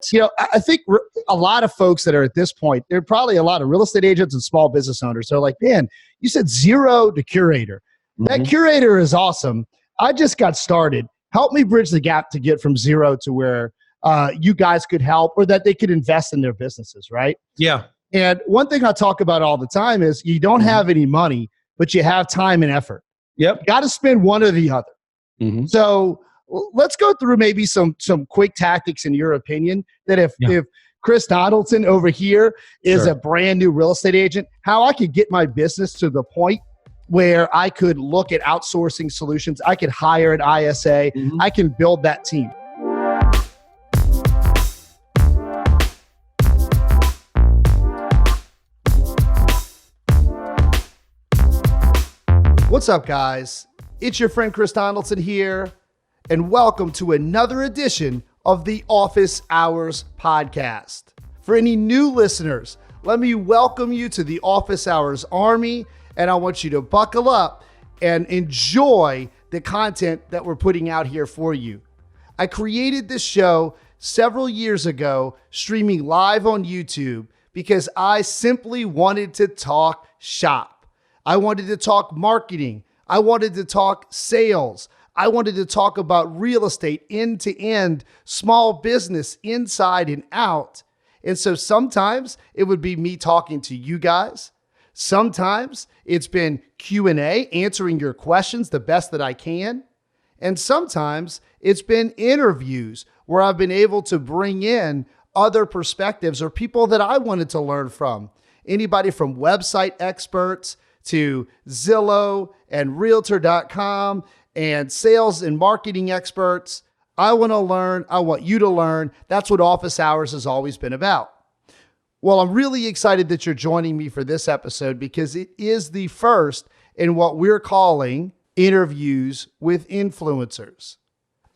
I think a lot of folks that are at this point, there are probably a lot of real estate agents and small business owners. They're like, man, you said 0 to Curator. That Curator is awesome. I just got started. Help me bridge the gap to get from 0 to where you guys could help, or that they could invest in their businesses, right? Yeah. And one thing I talk about all the time is you don't have any money, but you have time and effort. Yep. You got to spend one or the other. So let's go through maybe some quick tactics in your opinion that if Chris Donaldson over here is a brand new real estate agent, how I could get my business to the point where I could look at outsourcing solutions. I could hire an ISA. I can build that team. What's up, guys? It's your friend Chris Donaldson here, and welcome to another edition of the Office Hours podcast. For any new listeners, let me welcome you to the Office Hours Army, and I want you to buckle up and enjoy the content that we're putting out here for you. I created this show several years ago, streaming live on YouTube, because I simply wanted to talk shop. I wanted to talk marketing. I wanted to talk sales. I wanted to talk about real estate end to end, small business inside and out. And so sometimes it would be me talking to you guys. Sometimes it's been Q&A, answering your questions the best that I can. And sometimes it's been interviews where I've been able to bring in other perspectives or people that I wanted to learn from. Anybody from website experts to Zillow and Realtor.com and sales and marketing experts. I want to learn. I want you to learn. That's what Office Hours has always been about. Well, I'm really excited that you're joining me for this episode because it is the first in what we're calling interviews with influencers.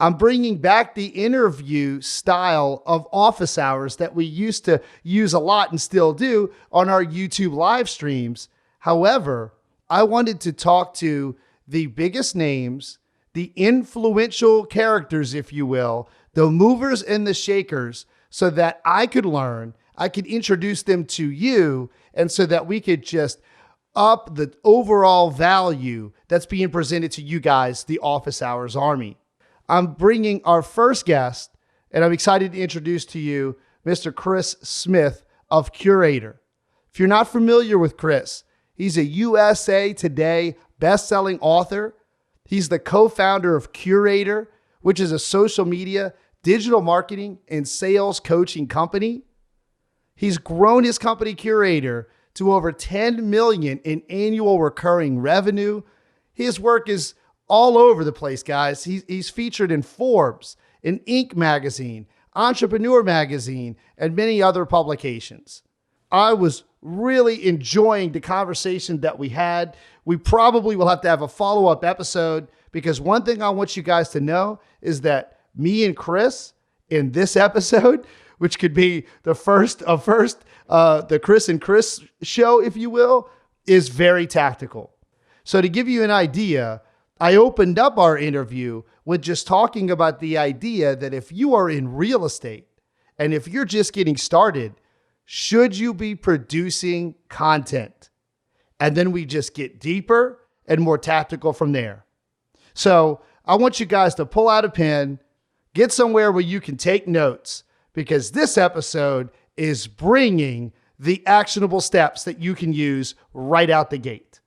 I'm bringing back the interview style of Office Hours that we used to use a lot and still do on our YouTube live streams. However, I wanted to talk to the biggest names, the influential characters, if you will, the movers and the shakers, so that I could learn, I could introduce them to you, and so that we could just up the overall value that's being presented to you guys, the Office Hours Army. I'm bringing our first guest, and I'm excited to introduce to you Mr. Chris Smith of Curator. If you're not familiar with Chris, he's a USA Today best-selling author. He's the co-founder of Curator, which is a social media, digital marketing, and sales coaching company. He's grown his company Curator to over $10 million in annual recurring revenue. His work is all over the place, guys. He's featured in Forbes, in Inc. magazine, Entrepreneur magazine, and many other publications. I was really enjoying the conversation that we had. We probably will have to have a follow-up episode because one thing I want you guys to know is that me and Chris in this episode, which could be the the Chris and Chris show, if you will, is very tactical. So to give you an idea, I opened up our interview with just talking about the idea that if you are in real estate and if you're just getting started, should you be producing content? And then we just get deeper and more tactical from there. So I want you guys to pull out a pen, get somewhere where you can take notes, because this episode is bringing the actionable steps that you can use right out the gate.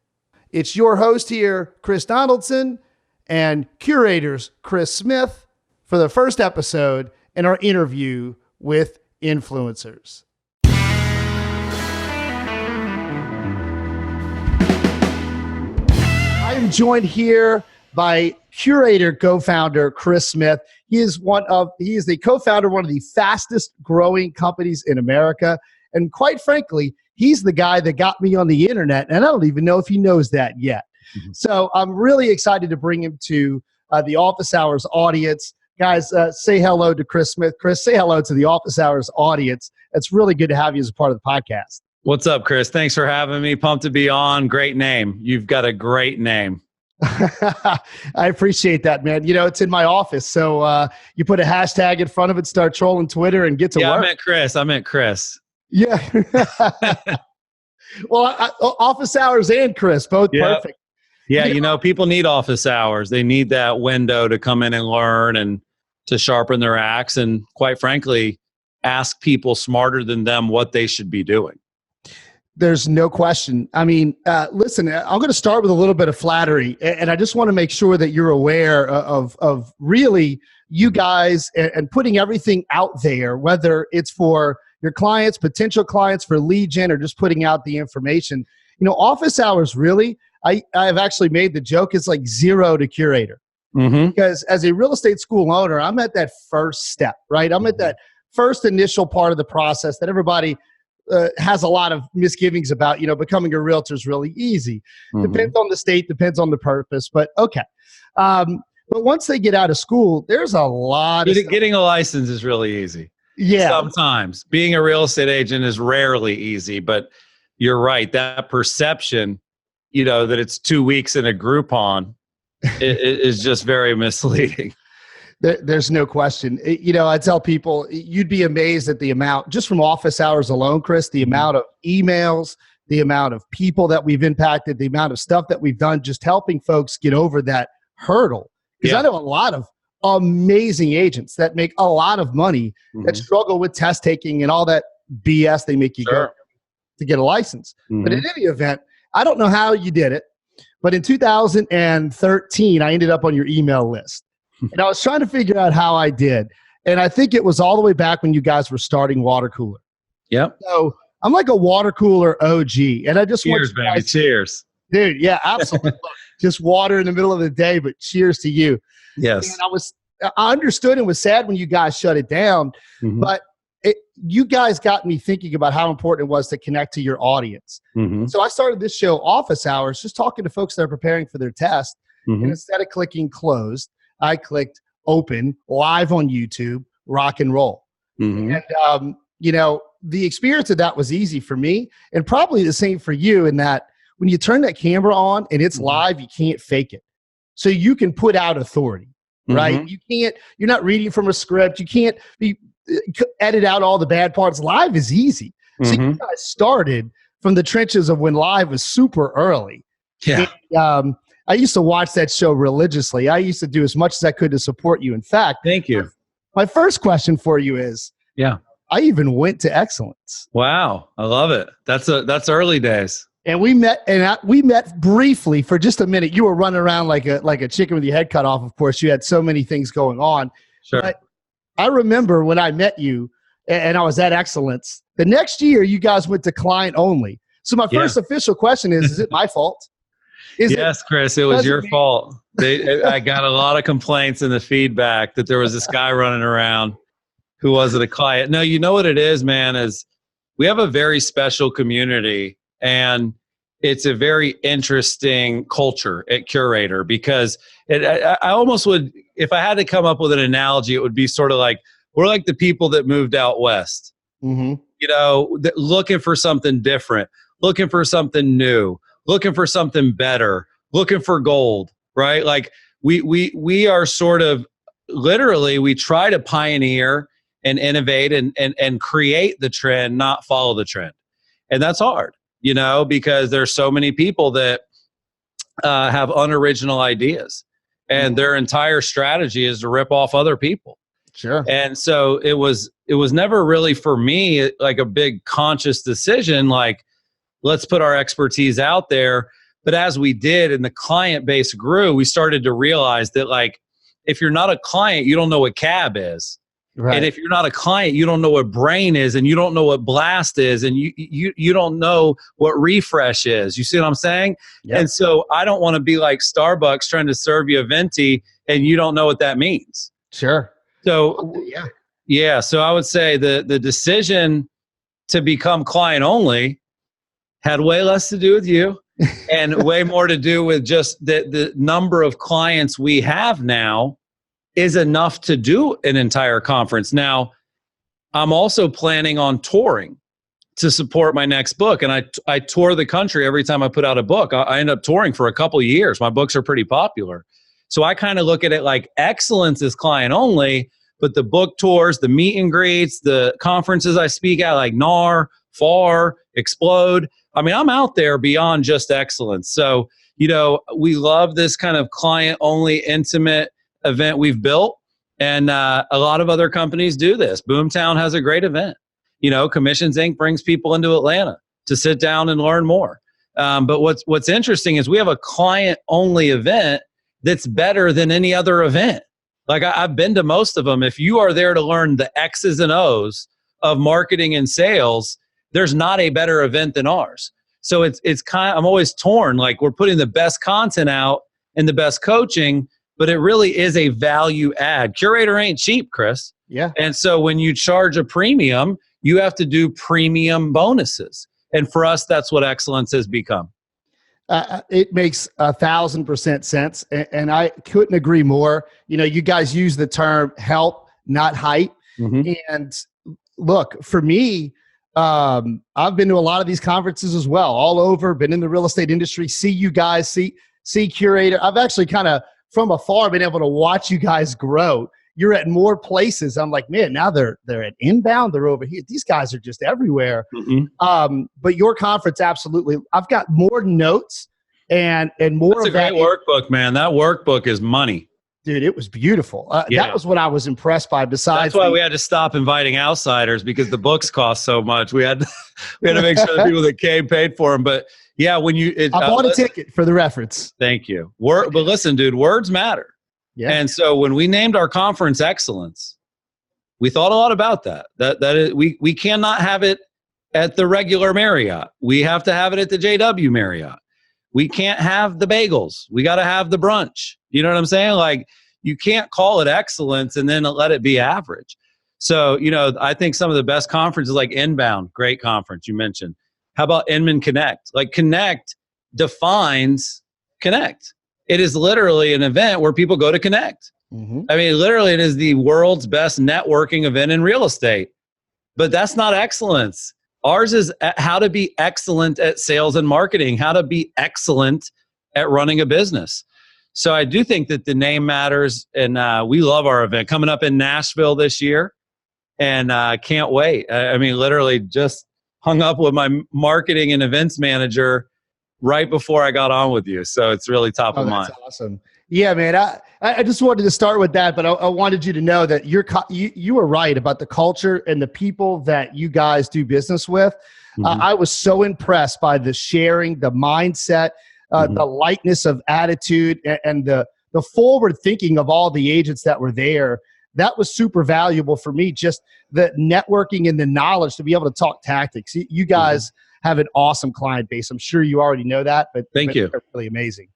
It's your host here, Chris Donaldson, and Curator's Chris Smith for the first episode in our interview with influencers. I am joined here by Curator co-founder Chris Smith. He is the co-founder of one of the fastest growing companies in America. And quite frankly, he's the guy that got me on the internet. And I don't even know if he knows that yet. So I'm really excited to bring him to the Office Hours audience. Guys, say hello to Chris Smith. Chris, say hello to the Office Hours audience. It's really good to have you as a part of the podcast. What's up, Chris? Thanks for having me. Pumped to be on. Great name. You've got a great name. I appreciate that, man. It's in my office. So you put a hashtag in front of it, start trolling Twitter, and get to work. I meant Chris. Yeah. Well, office hours and Chris, both perfect. Yeah, people need office hours. They need that window to come in and learn and to sharpen their axe and, quite frankly, ask people smarter than them what they should be doing. There's no question. I mean, listen, I'm going to start with a little bit of flattery, and I just want to make sure that you're aware of really you guys and putting everything out there, whether it's for your clients, potential clients, for lead gen, or just putting out the information. Office hours, really, I've actually made the joke, it's like zero to Curator. Mm-hmm. Because as a real estate school owner, I'm at that first step, right? I'm at that first initial part of the process that everybody has a lot of misgivings about. Becoming a realtor is really easy. Mm-hmm. Depends on the state, depends on the purpose, but okay. But once they get out of school, there's a lot of getting a license is really easy. Yeah. Sometimes being a real estate agent is rarely easy, but you're right. That perception, that it's 2 weeks in a Groupon is just very misleading. There's no question. I tell people, you'd be amazed at the amount, just from office hours alone, Chris, the amount of emails, the amount of people that we've impacted, the amount of stuff that we've done, just helping folks get over that hurdle. Because I know a lot of amazing agents that make a lot of money that struggle with test taking and all that BS they make you go to get a license. But in any event, I don't know how you did it, but in 2013, I ended up on your email list. And I was trying to figure out how I did. And I think it was all the way back when you guys were starting Water Cooler. Yep. So I'm like a Water Cooler OG. And I just cheers, baby. Cheers. Dude, yeah, absolutely. Just water in the middle of the day, but cheers to you. Yes. And I understood and was sad when you guys shut it down, but you guys got me thinking about how important it was to connect to your audience. So I started this show, Office Hours, just talking to folks that are preparing for their test. And instead of clicking closed, I clicked open, live on YouTube, rock and roll. And, the experience of that was easy for me, and probably the same for you, in that when you turn that camera on and it's live, you can't fake it. So you can put out authority, right? You're not reading from a script. You can't edit out all the bad parts. Live is easy. So you guys started from the trenches of when live was super early. Yeah. And, I used to watch that show religiously. I used to do as much as I could to support you. In fact, thank you. My first question for you is, I even went to Excellence. Wow, I love it. That's early days. And we met briefly for just a minute. You were running around like a chicken with your head cut off. Of course, you had so many things going on. Sure. But I remember when I met you, and I was at Excellence. The next year, you guys went to client only. So my first official question is it my fault? Yes, Chris, it was your fault. I got a lot of complaints in the feedback that there was this guy running around who wasn't a client. No, you know what it is, man, is we have a very special community, and it's a very interesting culture at Curator, because I almost would, if I had to come up with an analogy, it would be sort of like, we're like the people that moved out west, looking for something different, looking for something new, looking for something better, looking for gold, right? Like we are sort of literally, we try to pioneer and innovate and create the trend, not follow the trend. And that's hard, because there's so many people that have unoriginal ideas, and their entire strategy is to rip off other people. Sure. And so it was never really for me like a big conscious decision, like, let's put our expertise out there. But as we did and the client base grew, we started to realize that, like, if you're not a client, you don't know what cab is. Right. And if you're not a client, you don't know what brain is, and you don't know what blast is, and you don't know what refresh is. You see what I'm saying? Yep. And so I don't want to be like Starbucks trying to serve you a venti and you don't know what that means. Sure. So so I would say the decision to become client only had way less to do with you and way more to do with just the number of clients we have now is enough to do an entire conference. Now, I'm also planning on touring to support my next book. And I tour the country every time I put out a book. I end up touring for a couple of years. My books are pretty popular. So I kind of look at it like excellence is client only, but the book tours, the meet and greets, the conferences I speak at like NAR, FAR, Explode. I mean, I'm out there beyond just excellence. So, we love this kind of client only intimate event we've built. And a lot of other companies do this. Boomtown has a great event. Commissions Inc. brings people into Atlanta to sit down and learn more. But what's interesting is we have a client-only event that's better than any other event. Like I've been to most of them. If you are there to learn the X's and O's of marketing and sales, there's not a better event than ours. So it's kind of, I'm always torn. Like we're putting the best content out and the best coaching, but it really is a value add. Curator ain't cheap, Chris. Yeah. And so when you charge a premium, you have to do premium bonuses. And for us, that's what excellence has become. It makes 1,000% sense. And I couldn't agree more. You guys use the term help, not hype. Mm-hmm. And look, for me, I've been to a lot of these conferences as well, all over, been in the real estate industry, see you guys, see Curator. I've actually kind of from afar been able to watch you guys grow. You're at more places. I'm like, man, now they're at Inbound. They're over here. These guys are just everywhere. Mm-hmm. But your conference, absolutely. I've got more notes and more That's of that. That's a great workbook, man. That workbook is money. Dude, it was beautiful. That was what I was impressed by. Besides, that's why we had to stop inviting outsiders because the books cost so much. We had to make sure the people that came paid for them. But yeah, I bought a ticket for the reference. Thank you. But listen, dude, words matter. Yeah. And so when we named our conference Excellence, we thought a lot about that. We cannot have it at the regular Marriott. We have to have it at the JW Marriott. We can't have the bagels. We got to have the brunch. You know what I'm saying? Like you can't call it excellence and then let it be average. So, I think some of the best conferences like Inbound, great conference you mentioned. How about Inman Connect? Like Connect defines Connect. It is literally an event where people go to connect. Mm-hmm. I mean, literally, it is the world's best networking event in real estate. But that's not excellence. Ours is how to be excellent at sales and marketing, how to be excellent at running a business. So I do think that the name matters, and we love our event. Coming up in Nashville this year, and can't wait. I mean, literally just hung up with my marketing and events manager right before I got on with you. So it's really top of mind. That's awesome. Yeah, man. I just wanted to start with that, but I wanted you to know that you were right about the culture and the people that you guys do business with. Mm-hmm. I was so impressed by the sharing, the mindset, the lightness of attitude, and the forward thinking of all the agents that were there. That was super valuable for me, just the networking and the knowledge to be able to talk tactics. You guys have an awesome client base. I'm sure you already know that, but thank you. They're really amazing.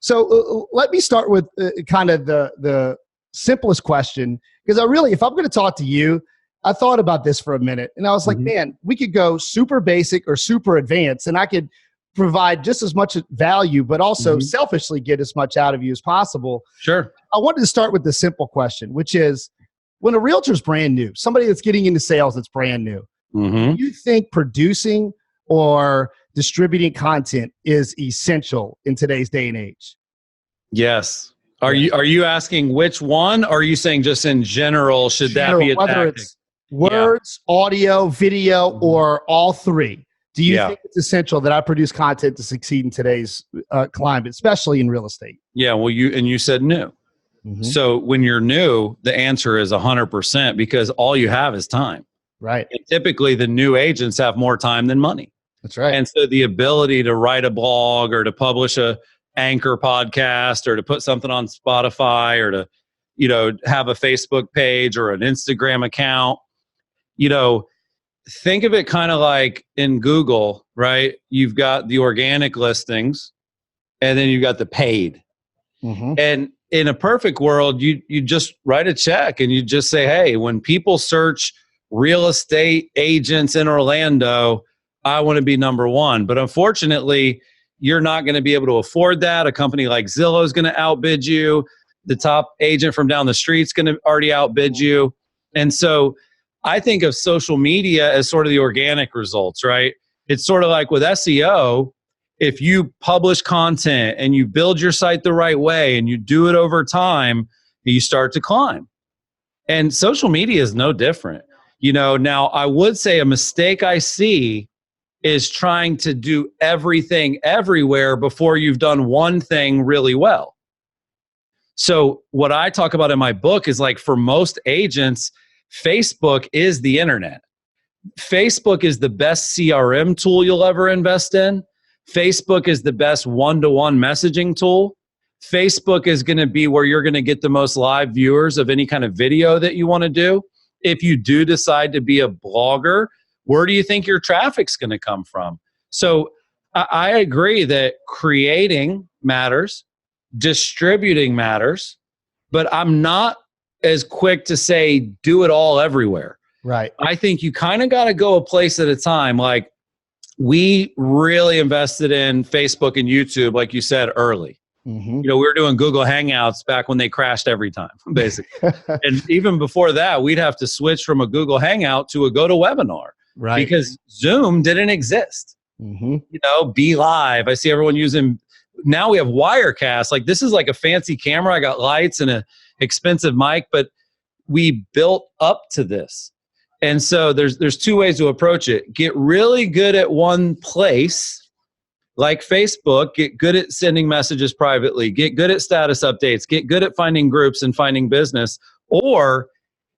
So let me start with kind of the simplest question, because if I'm going to talk to you, I thought about this for a minute, and I was like, man, we could go super basic or super advanced, and I could provide just as much value, but also selfishly get as much out of you as possible. Sure. I wanted to start with the simple question, which is, when a realtor's brand new, somebody that's getting into sales that's brand new, do you think producing or distributing content is essential in today's day and age? Yes. Are you asking which one? Or are you saying just in general, should that be a whether tactic? It's words, audio, video, or all three? Do you think it's essential that I produce content to succeed in today's climate, especially in real estate? Yeah. Well, you said new. So when you're new, the answer is 100% because all you have is time. Right. And typically the new agents have more time than money. That's right. And so the ability to write a blog or to publish a anchor podcast or to put something on Spotify or to, have a Facebook page or an Instagram account, think of it kind of like in Google, right? You've got the organic listings and then you've got the paid. And in a perfect world, you just write a check and you just say, hey, when people search real estate agents in Orlando, I want to be number one. But unfortunately, you're not going to be able to afford that. A company like Zillow is going to outbid you. The top agent from down the street is going to already outbid you. And so I think of social media as sort of the organic results, right? It's sort of like with SEO, if you publish content and you build your site the right way and you do it over time, you start to climb. And social media is no different. Now I would say a mistake I see is trying to do everything everywhere before you've done one thing really well. So what I talk about in my book is like for most agents, Facebook is the internet. Facebook is the best CRM tool you'll ever invest in. Facebook is the best one-to-one messaging tool. Facebook is going to be where you're going to get the most live viewers of any kind of video that you want to do. If you do decide to be a blogger, where do you think your traffic's going to come from? So I agree that creating matters, distributing matters, but I'm not as quick to say do it all everywhere. Right. I think you kind of got to go a place at a time. Like we really invested in Facebook and YouTube, like you said, early. Mm-hmm. We were doing Google Hangouts back when they crashed every time, basically. And even before that, we'd have to switch from a Google Hangout to a GoToWebinar. Right. Because Zoom didn't exist. Mm-hmm. Be Live. I see everyone using, now we have Wirecast. Like this is like a fancy camera. I got lights and an expensive mic, but we built up to this. And so there's two ways to approach it. Get really good at one place, like Facebook, get good at sending messages privately, get good at status updates, get good at finding groups and finding business. Or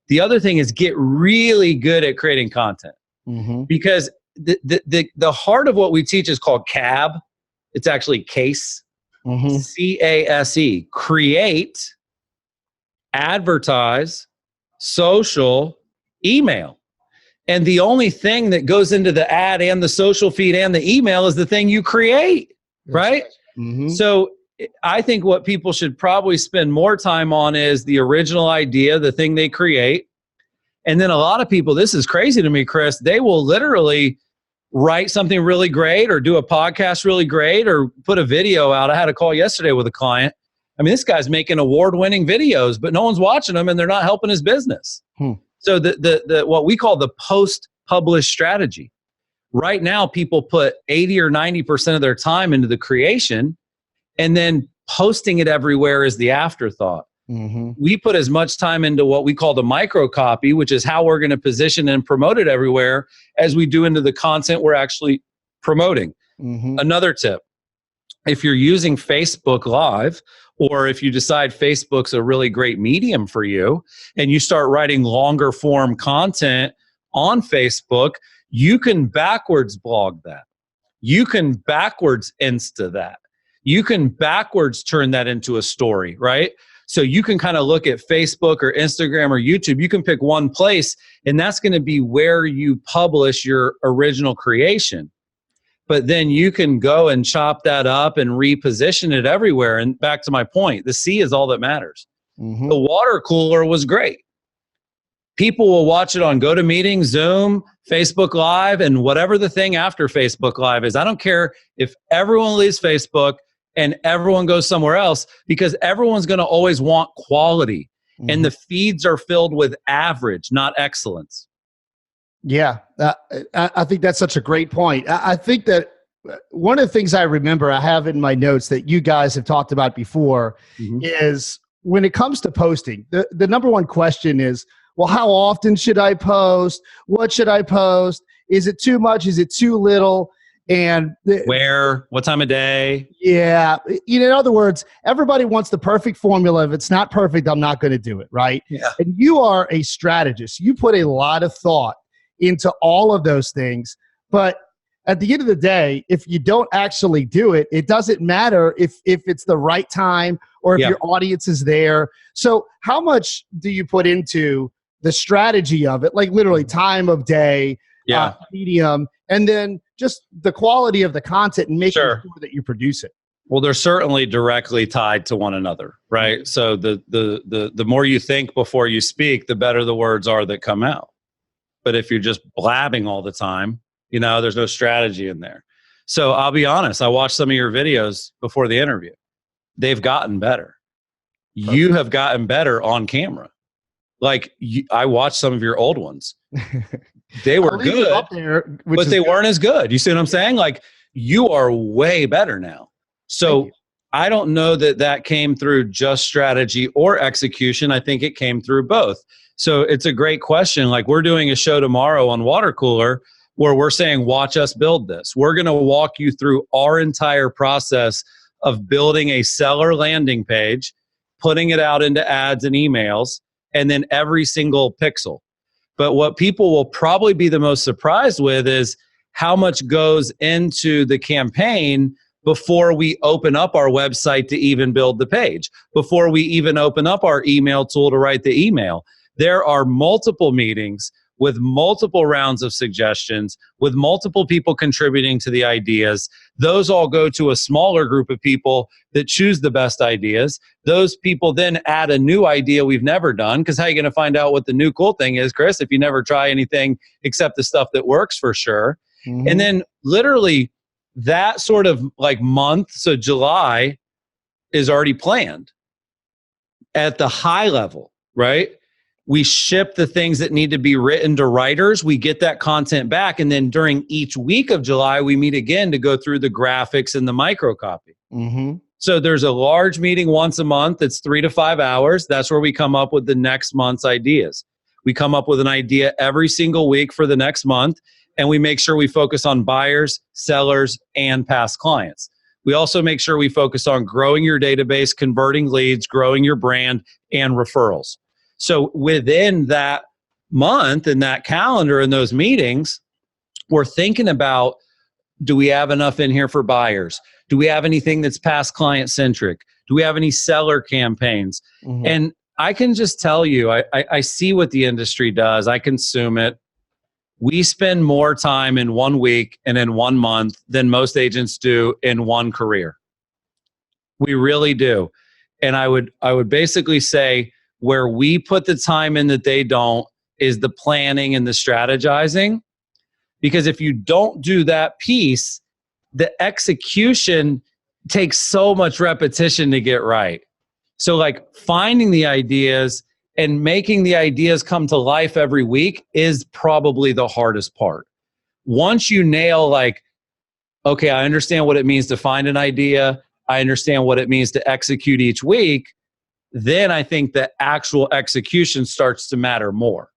the other thing is get really good at creating content. Mm-hmm. Because the heart of what we teach is called CAB. It's actually CASE, Mm-hmm. CASE, create, advertise, social, email. And the only thing that goes into the ad and the social feed and the email is the thing you create, right? Mm-hmm. So I think what people should probably spend more time on is the original idea, the thing they create. And then a lot of people, this is crazy to me, Chris, they will literally write something really great or do a podcast really great or put a video out. I had a call yesterday with a client. I mean, this guy's making award-winning videos, but no one's watching them and they're not helping his business. So the what we call the post-publish strategy. Right now, people put 80 or 90% of their time into the creation, and then posting it everywhere is the afterthought. Mm-hmm. We put as much time into what we call the micro copy, which is how we're going to position and promote it everywhere, as we do into the content we're actually promoting. Mm-hmm. Another tip, if you're using Facebook Live, or if you decide Facebook's a really great medium for you and you start writing longer form content on Facebook, you can backwards blog that. You can backwards Insta that. You can backwards turn that into a story, right? So you can kind of look at Facebook or Instagram or YouTube. You can pick one place, and that's going to be where you publish your original creation. But then you can go and chop that up and reposition it everywhere. And back to my point, the C is all that matters. Mm-hmm. The water cooler was great. People will watch it on GoToMeeting, Zoom, Facebook Live, and whatever the thing after Facebook Live is. I don't care if everyone leaves Facebook and everyone goes somewhere else, because everyone's going to always want quality. Mm-hmm. And the feeds are filled with average, not excellence. Yeah, I think that's such a great point. I think that one of the things I remember I have in my notes that you guys have talked about before is when it comes to posting, the number one question is, well, how often should I post? What should I post? Is it too much? Is it too little? And where? What time of day? Yeah. In other words, everybody wants the perfect formula. If it's not perfect, I'm not going to do it, right? Yeah. And you are a strategist. You put a lot of thought into all of those things. But at the end of the day, if you don't actually do it, it doesn't matter if it's the right time or if your audience is there. So how much do you put into the strategy of it? Like literally time of day, medium, and then just the quality of the content and making sure that you produce it. Well, they're certainly directly tied to one another, right? So the more you think before you speak, the better the words are that come out. But if you're just blabbing all the time, there's no strategy in there. So I'll be honest, I watched some of your videos before the interview. They've gotten better. Perfect. You have gotten better on camera. Like I watched some of your old ones. They were I'll leave them good, up there, which but is they good. weren't as good. You see what I'm saying? Like, you are way better now. Thank So you. I don't know that came through just strategy or execution. I think it came through both. So it's a great question. Like, we're doing a show tomorrow on water cooler where we're saying, watch us build this. We're going to walk you through our entire process of building a seller landing page, putting it out into ads and emails, and then every single pixel. But what people will probably be the most surprised with is how much goes into the campaign before we open up our website to even build the page, before we even open up our email tool to write the email. There are multiple meetings with multiple rounds of suggestions, with multiple people contributing to the ideas. Those all go to a smaller group of people that choose the best ideas. Those people then add a new idea we've never done, because how are you going to find out what the new cool thing is, Chris, if you never try anything except the stuff that works for sure? Mm-hmm. And then literally that sort of like month, so July is already planned at the high level, right? We ship the things that need to be written to writers. We get that content back. And then during each week of July, we meet again to go through the graphics and the micro copy. Mm-hmm. So there's a large meeting once a month. It's 3 to 5 hours. That's where we come up with the next month's ideas. We come up with an idea every single week for the next month, and we make sure we focus on buyers, sellers, and past clients. We also make sure we focus on growing your database, converting leads, growing your brand, and referrals. So within that month and that calendar and those meetings, we're thinking about, do we have enough in here for buyers? Do we have anything that's past client centric? Do we have any seller campaigns? Mm-hmm. And I can just tell you, I see what the industry does. I consume it. We spend more time in 1 week and in 1 month than most agents do in one career. We really do. And I would basically say, where we put the time in that they don't is the planning and the strategizing. Because if you don't do that piece, the execution takes so much repetition to get right. So like finding the ideas and making the ideas come to life every week is probably the hardest part. Once you nail like, okay, I understand what it means to find an idea, I understand what it means to execute each week, then I think the actual execution starts to matter more.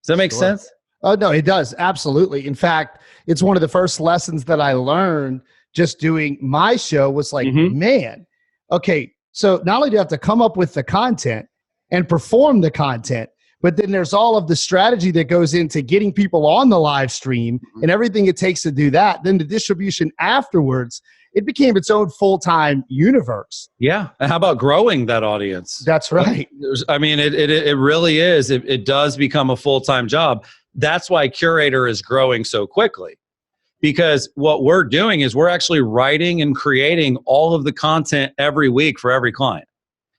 Does that make sense? Oh, no, it does. Absolutely. In fact, it's one of the first lessons that I learned just doing my show was like, man, okay, so not only do you have to come up with the content and perform the content, but then there's all of the strategy that goes into getting people on the live stream and everything it takes to do that. Then the distribution afterwards, it became its own full-time universe. Yeah. And how about growing that audience? That's right. I mean, it really is. It does become a full-time job. That's why Curator is growing so quickly. Because what we're doing is we're actually writing and creating all of the content every week for every client.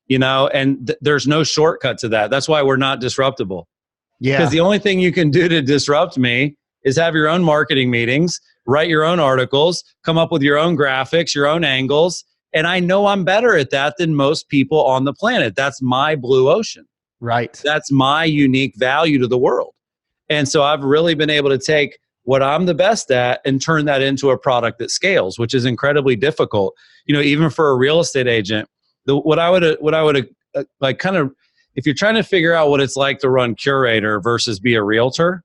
You know, and there's no shortcut to that. That's why we're not disruptible. Yeah. Because the only thing you can do to disrupt me is have your own marketing meetings, write your own articles, come up with your own graphics, your own angles. And I know I'm better at that than most people on the planet. That's my blue ocean. Right. That's my unique value to the world. And so I've really been able to take what I'm the best at and turn that into a product that scales, which is incredibly difficult. You know, even for a real estate agent, what I would like kind of, if you're trying to figure out what it's like to run Curator versus be a realtor,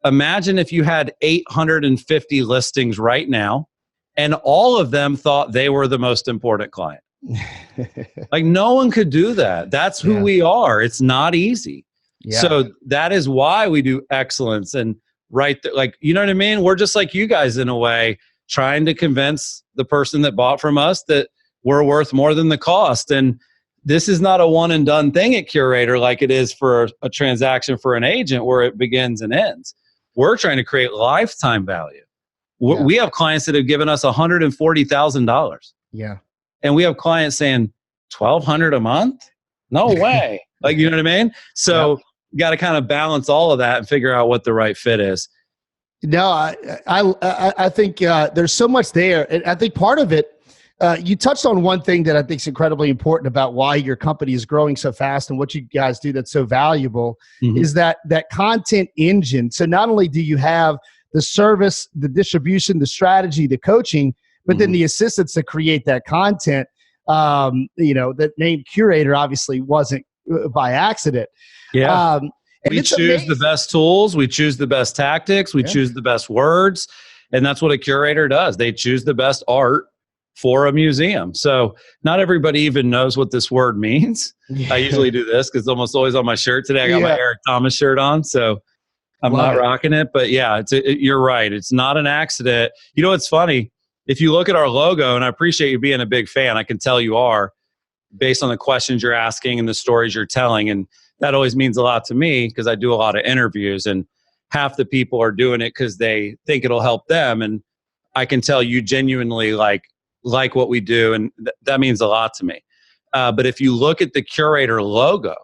imagine if you had 850 listings right now and all of them thought they were the most important client. Like no one could do that. That's who we are. It's not easy. Yeah. So that is why we do excellence and like, you know what I mean? We're just like you guys in a way, trying to convince the person that bought from us that we're worth more than the cost. And this is not a one and done thing at Curator like it is for a transaction for an agent where it begins and ends. We're trying to create lifetime value. Yeah. We have clients that have given us $140,000. Yeah. And we have clients saying $1,200 a month? No way. Like, you know what I mean? So you got to kind of balance all of that and figure out what the right fit is. No, I think there's so much there. And I think part of it, You touched on one thing that I think is incredibly important about why your company is growing so fast and what you guys do that's so valuable is that content engine. So not only do you have the service, the distribution, the strategy, the coaching, but then the assistants that create that content. That name Curator obviously wasn't by accident. Yeah. And we choose the best tools. We choose the best tactics. We choose the best words. And that's what a curator does. They choose the best art for a museum. So not everybody even knows what this word means. I usually do this because it's almost always on my shirt today. I got my Eric Thomas shirt on, so I'm not rocking it. But yeah, you're right. It's not an accident. You know, it's funny. If you look at our logo, and I appreciate you being a big fan, I can tell you are, based on the questions you're asking and the stories you're telling. And that always means a lot to me because I do a lot of interviews, and half the people are doing it because they think it'll help them. And I can tell you genuinely like what we do, and that means a lot to me. But if you look at the Curator logo,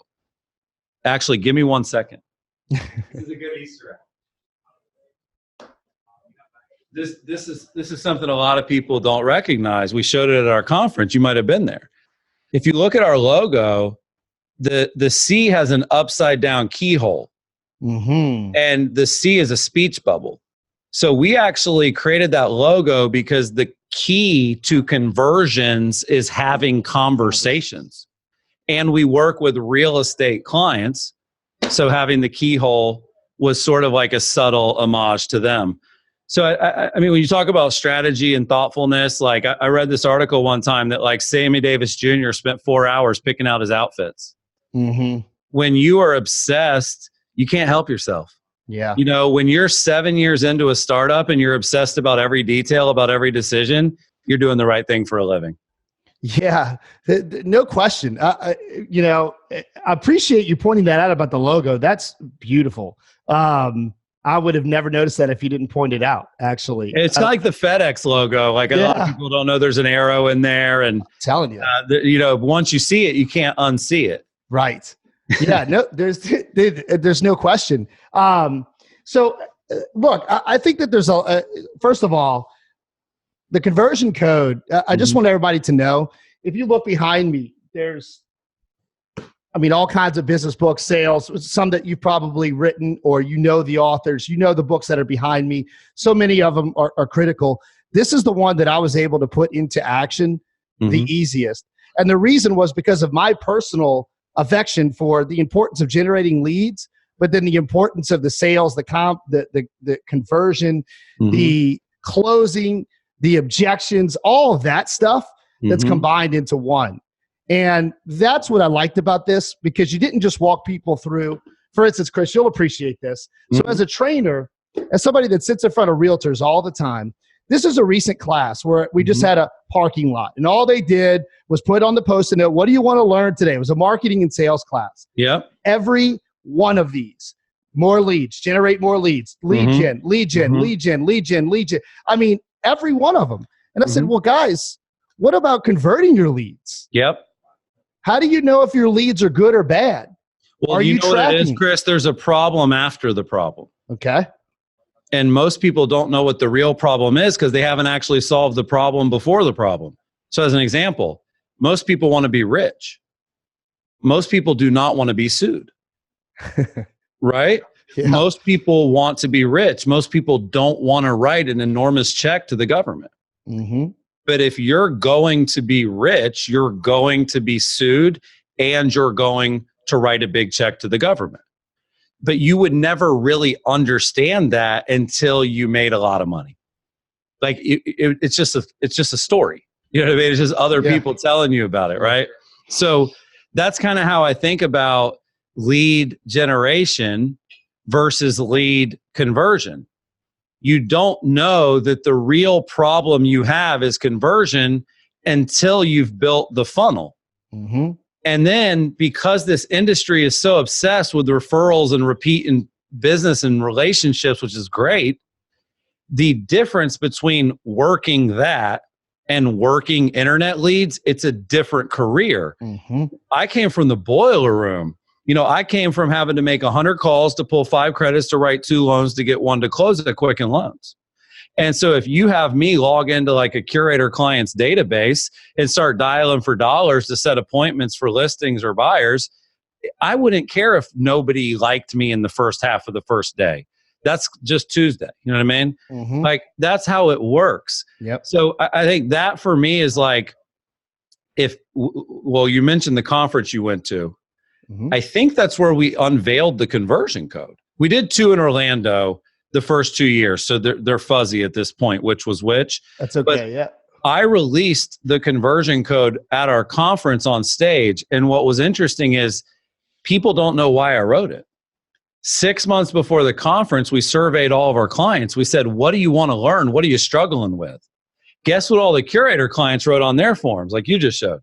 actually, give me 1 second. This is a good Easter egg. This is something a lot of people don't recognize. We showed it at our conference. You might have been there. If you look at our logo, the C has an upside down keyhole, and the C is a speech bubble. So we actually created that logo because the key to conversions is having conversations, and we work with real estate clients. So having the keyhole was sort of like a subtle homage to them. So I mean, when you talk about strategy and thoughtfulness, like I read this article one time that like Sammy Davis Jr. spent 4 hours picking out his outfits. When you are obsessed, you can't help yourself. Yeah. You know, when you're 7 years into a startup and you're obsessed about every detail, about every decision, you're doing the right thing for a living. Yeah, no question. I appreciate you pointing that out about the logo. That's beautiful. I would have never noticed that if you didn't point it out, actually. It's like the FedEx logo. Like a lot of people don't know there's an arrow in there. And I'm telling you, once you see it, you can't unsee it. Right. Yeah, no, there's no question. So look, I think that there's first of all, the conversion code, I just want everybody to know, if you look behind me, there's, all kinds of business books, sales, some that you've probably written, or the authors, the books that are behind me. So many of them are critical. This is the one that I was able to put into action the easiest. And the reason was because of my personal affection for the importance of generating leads, but then the importance of the sales, the conversion, the closing, the objections, all of that stuff that's combined into one. And that's what I liked about this, because you didn't just walk people through. For instance, Chris, you'll appreciate this. So as a trainer, as somebody that sits in front of realtors all the time, this is a recent class where we just had a parking lot, and all they did was put on the Post-it note, what do you want to learn today? It was a marketing and sales class. Yep. Every one of these, more leads, generate more leads, lead gen, lead gen, lead gen, lead gen, lead gen. Every one of them. And I said, well, guys, what about converting your leads? Yep. How do you know if your leads are good or bad? Well, you know what it is, Chris? There's a problem after the problem. Okay. And most people don't know what the real problem is because they haven't actually solved the problem before the problem. So as an example, most people want to be rich. Most people do not want to be sued. Right? Yeah. Most people want to be rich. Most people don't want to write an enormous check to the government. But if you're going to be rich, you're going to be sued and you're going to write a big check to the government. But you would never really understand that until you made a lot of money. Like it's just a story. You know what I mean? It's just other people telling you about it, right? So that's kind of how I think about lead generation versus lead conversion. You don't know that the real problem you have is conversion until you've built the funnel. And then because this industry is so obsessed with referrals and repeat in business and relationships, which is great, the difference between working that and working internet leads, it's a different career. I came from the boiler room. I came from having to make 100 calls to pull 5 credits to write 2 loans to get 1 to close at Quicken Loans. And so if you have me log into like a Curator client's database and start dialing for dollars to set appointments for listings or buyers, I wouldn't care if nobody liked me in the first half of the first day. That's just Tuesday. You know what I mean? Mm-hmm. Like that's how it works. Yep. So I think that for me is like, well, you mentioned the conference you went to. Mm-hmm. I think that's where we unveiled the conversion code. We did 2 in Orlando the first 2 years. So they're fuzzy at this point, which was which. That's okay. But yeah. I released the conversion code at our conference on stage. And what was interesting is people don't know why I wrote it. 6 months before the conference, we surveyed all of our clients. We said, what do you want to learn? What are you struggling with? Guess what all the Curator clients wrote on their forms, like you just showed?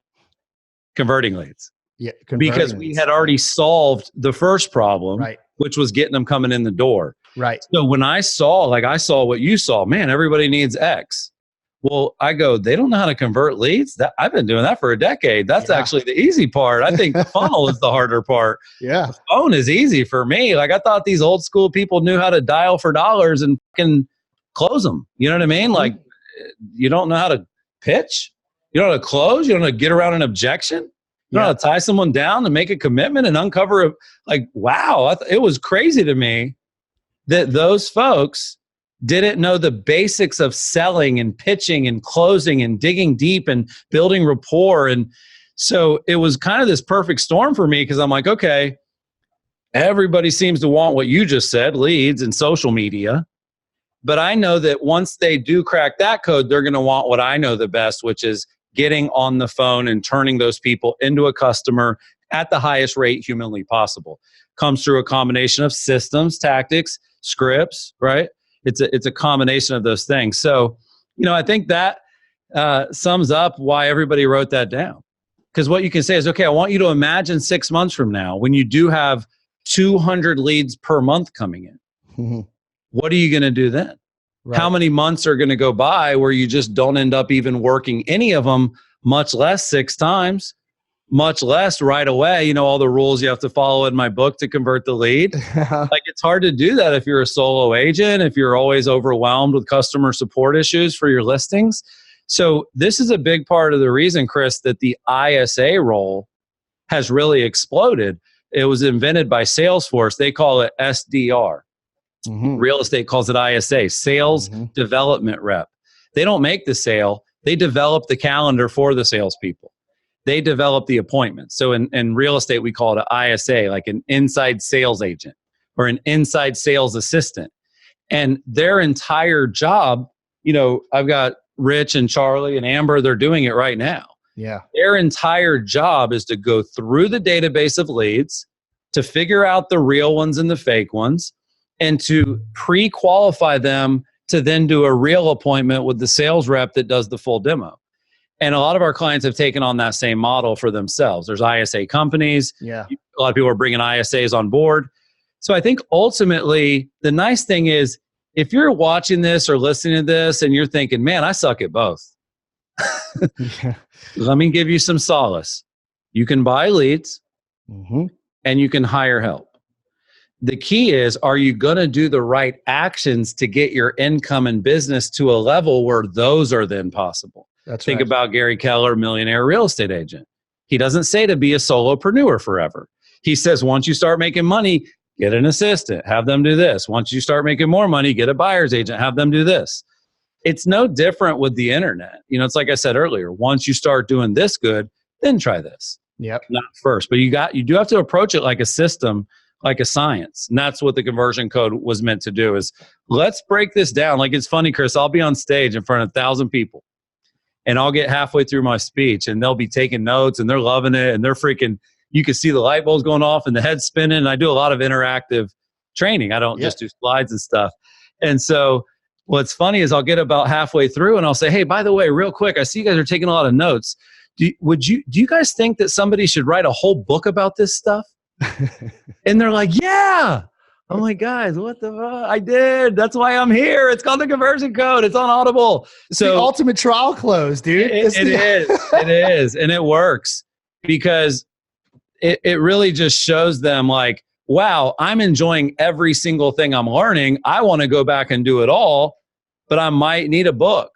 Converting leads. Yeah, because we had already solved the first problem, right, which was getting them coming in the door. Right. So when I saw what you saw, man, everybody needs X. Well, I go, they don't know how to convert leads. I've been doing that for a decade. That's actually the easy part. I think the funnel is the harder part. Yeah. The phone is easy for me. Like I thought these old school people knew how to dial for dollars and fucking close them. You know what I mean? Mm-hmm. Like you don't know how to pitch. You don't know how to close. You don't know how to get around an objection. You know how to tie someone down and make a commitment and uncover wow. It was crazy to me that those folks didn't know the basics of selling and pitching and closing and digging deep and building rapport. And so it was kind of this perfect storm for me because I'm like, okay, everybody seems to want what you just said, leads and social media. But I know that once they do crack that code, they're going to want what I know the best, which is getting on the phone and turning those people into a customer at the highest rate humanly possible. Comes through a combination of systems, tactics, scripts, right? It's a combination of those things. So, I think that sums up why everybody wrote that down. Because what you can say is, okay, I want you to imagine 6 months from now when you do have 200 leads per month coming in. Mm-hmm. What are you going to do then? Right. How many months are going to go by where you just don't end up even working any of them, much less 6 times, much less right away? All the rules you have to follow in my book to convert the lead. Like it's hard to do that if you're a solo agent, if you're always overwhelmed with customer support issues for your listings. So this is a big part of the reason, Chris, that the ISA role has really exploded. It was invented by Salesforce. They call it SDR. Mm-hmm. Real estate calls it ISA, sales development rep. They don't make the sale. They develop the calendar for the salespeople. They develop the appointments. So in real estate, we call it an ISA, like an inside sales agent or an inside sales assistant. And their entire job, I've got Rich and Charlie and Amber, they're doing it right now. Yeah. Their entire job is to go through the database of leads, to figure out the real ones and the fake ones, and to pre-qualify them to then do a real appointment with the sales rep that does the full demo. And a lot of our clients have taken on that same model for themselves. There's ISA companies. Yeah. A lot of people are bringing ISAs on board. So I think ultimately the nice thing is if you're watching this or listening to this and you're thinking, man, I suck at both. Let me give you some solace. You can buy leads and you can hire help. The key is, are you going to do the right actions to get your income and business to a level where those are then possible? Think about Gary Keller, millionaire real estate agent. He doesn't say to be a solopreneur forever. He says, once you start making money, get an assistant, have them do this. Once you start making more money, get a buyer's agent, have them do this. It's no different with the internet. It's like I said earlier, once you start doing this good, then try this. Yep. Not first, but you do have to approach it like a system, like a science. And that's what the conversion code was meant to do is let's break this down. Like it's funny, Chris, I'll be on stage in front of 1,000 people and I'll get halfway through my speech and they'll be taking notes and they're loving it. And they're freaking, you can see the light bulbs going off and the head spinning. And I do a lot of interactive training. I don't just do slides and stuff. And so what's funny is I'll get about halfway through and I'll say, hey, by the way, real quick, I see you guys are taking a lot of notes. Do you guys think that somebody should write a whole book about this stuff? And they're like, yeah. I'm like, guys, what the fuck? I did. That's why I'm here. It's called the conversion code. It's on Audible. It's the ultimate trial close, dude. It is. And it works because it really just shows them like, wow, I'm enjoying every single thing I'm learning. I want to go back and do it all. but I might need a book.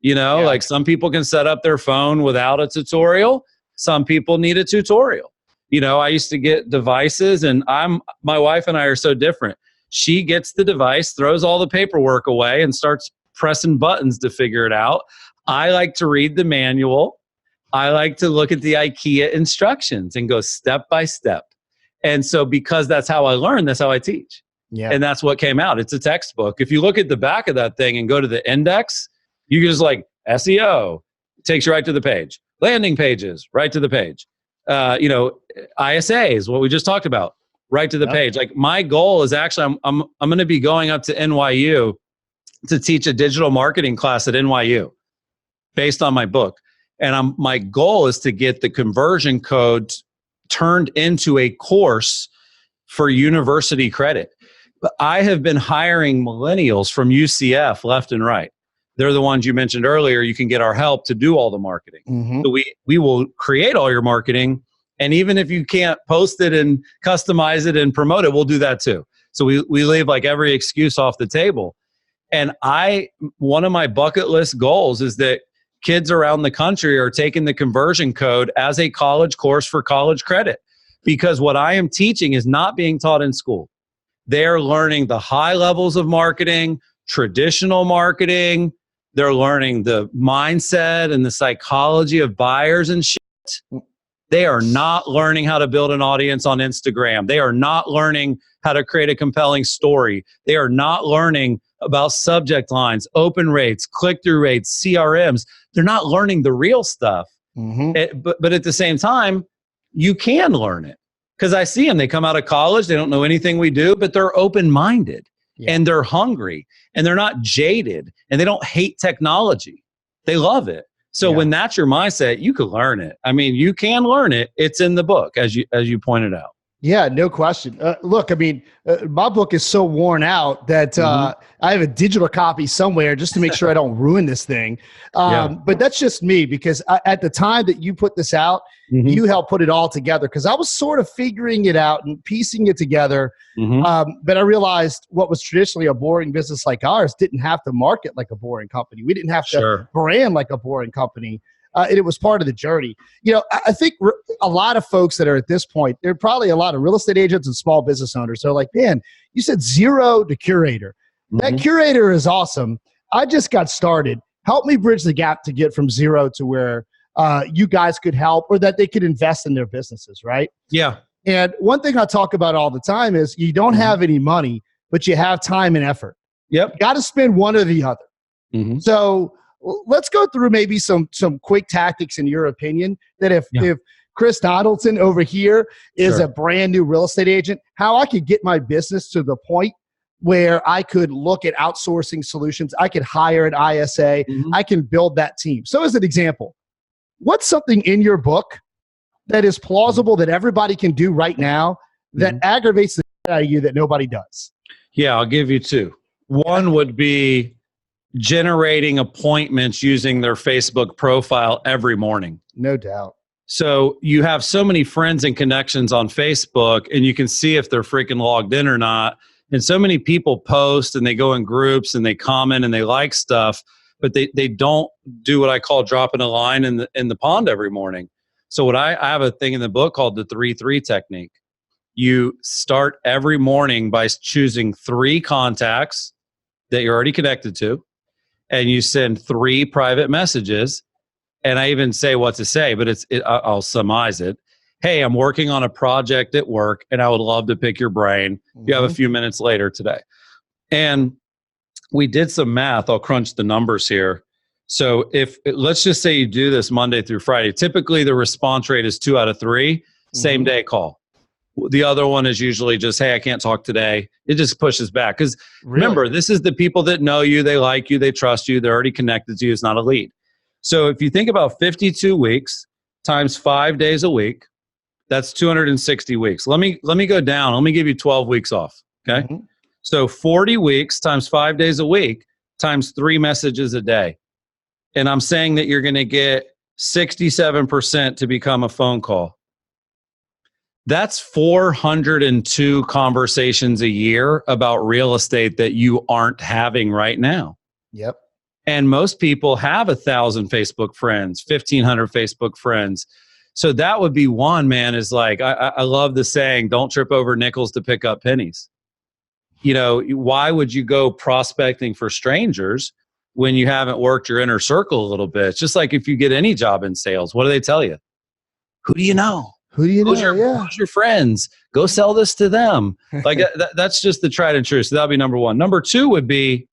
Like some people can set up their phone without a tutorial. Some people need a tutorial. I used to get devices, and my wife and I are so different. She gets the device, throws all the paperwork away, and starts pressing buttons to figure it out. I like to read the manual. I like to look at the IKEA instructions and go step by step. And so because that's how I learn, that's how I teach. Yeah. And that's what came out. It's a textbook. If you look at the back of that thing and go to the index, you can just like SEO, it takes you right to the page. Landing pages, right to the page. ISAs, what we just talked about, right to the page. Like my goal is actually, I'm going to be going up to NYU to teach a digital marketing class at NYU based on my book. And my goal is to get the conversion code turned into a course for university credit. But I have been hiring millennials from UCF left and right. They're the ones you mentioned earlier. You can get our help to do all the marketing. Mm-hmm. So we will create all your marketing. And even if you can't post it and customize it and promote it, we'll do that too. So we leave like every excuse off the table. And one of my bucket list goals is that kids around the country are taking the conversion code as a college course for college credit, because what I am teaching is not being taught in school. They're learning the high levels of marketing, traditional marketing. They're learning the mindset and the psychology of buyers and shit. They are not learning how to build an audience on Instagram. They are not learning how to create a compelling story. They are not learning about subject lines, open rates, click-through rates, CRMs. They're not learning the real stuff. Mm-hmm. But at the same time, you can learn it. Because I see them, they come out of college, they don't know anything we do, but they're open-minded and they're hungry and they're not jaded and they don't hate technology. They love it. So when that's your mindset, you can learn it. I mean, you can learn it. It's in the book, as you pointed out. Yeah, no question. Look, I mean, my book is so worn out that I have a digital copy somewhere just to make sure I don't ruin this thing. But that's just me, because at the time that you put this out, you helped put it all together, because I was sort of figuring it out and piecing it together. But I realized what was traditionally a boring business like ours didn't have to market like a boring company. We didn't have to brand like a boring company. And it was part of the journey. I think a lot of folks that are at this point, there are probably a lot of real estate agents and small business owners. They're like, man, you said 0 to Curator. That Curator is awesome. I just got started. Help me bridge the gap to get from 0 to where you guys could help, or that they could invest in their businesses, right? Yeah. And one thing I talk about all the time is you don't have any money, but you have time and effort. Yep. You got to spend one or the other. So let's go through maybe some quick tactics in your opinion, that if Chris Donaldson over here is a brand new real estate agent, how I could get my business to the point where I could look at outsourcing solutions. I could hire an ISA. I can build that team. So as an example, what's something in your book that is plausible that everybody can do right now that aggravates the shit out of you that nobody does? Yeah, I'll give you 2. One would be generating appointments using their Facebook profile every morning. No doubt. So you have so many friends and connections on Facebook, and you can see if they're freaking logged in or not. And so many people post and they go in groups and they comment and they like stuff, but they don't do what I call dropping a line in the pond every morning. So I have a thing in the book called the 3-3 technique. You start every morning by choosing 3 contacts that you're already connected to, and you send 3 private messages. And I even say what to say, but I'll summarize it. Hey, I'm working on a project at work and I would love to pick your brain. You have a few minutes later today. And we did some math. I'll crunch the numbers here. So let's just say you do this Monday through Friday, typically the response rate is 2 out of 3, same day call. The other one is usually just, hey, I can't talk today. It just pushes back. Because remember, this is the people that know you, they like you, they trust you, they're already connected to you. It's not a lead. So if you think about 52 weeks times 5 days a week, that's 260 weeks. Let me go down. Let me give you 12 weeks off. Okay. So 40 weeks times 5 days a week times 3 messages a day. And I'm saying that you're going to get 67% to become a phone call. That's 402 conversations a year about real estate that you aren't having right now. Yep. And most people have 1,000 Facebook friends, 1,500 Facebook friends. So that would be one, man, is like, I love the saying, don't trip over nickels to pick up pennies. You know, why would you go prospecting for strangers when you haven't worked your inner circle a little bit? It's just like if you get any job in sales, what do they tell you? Who do you know? Who do you know? Who's your friends? Go sell this to them. Like that's just the tried and true. So that'll be number one. Number two would be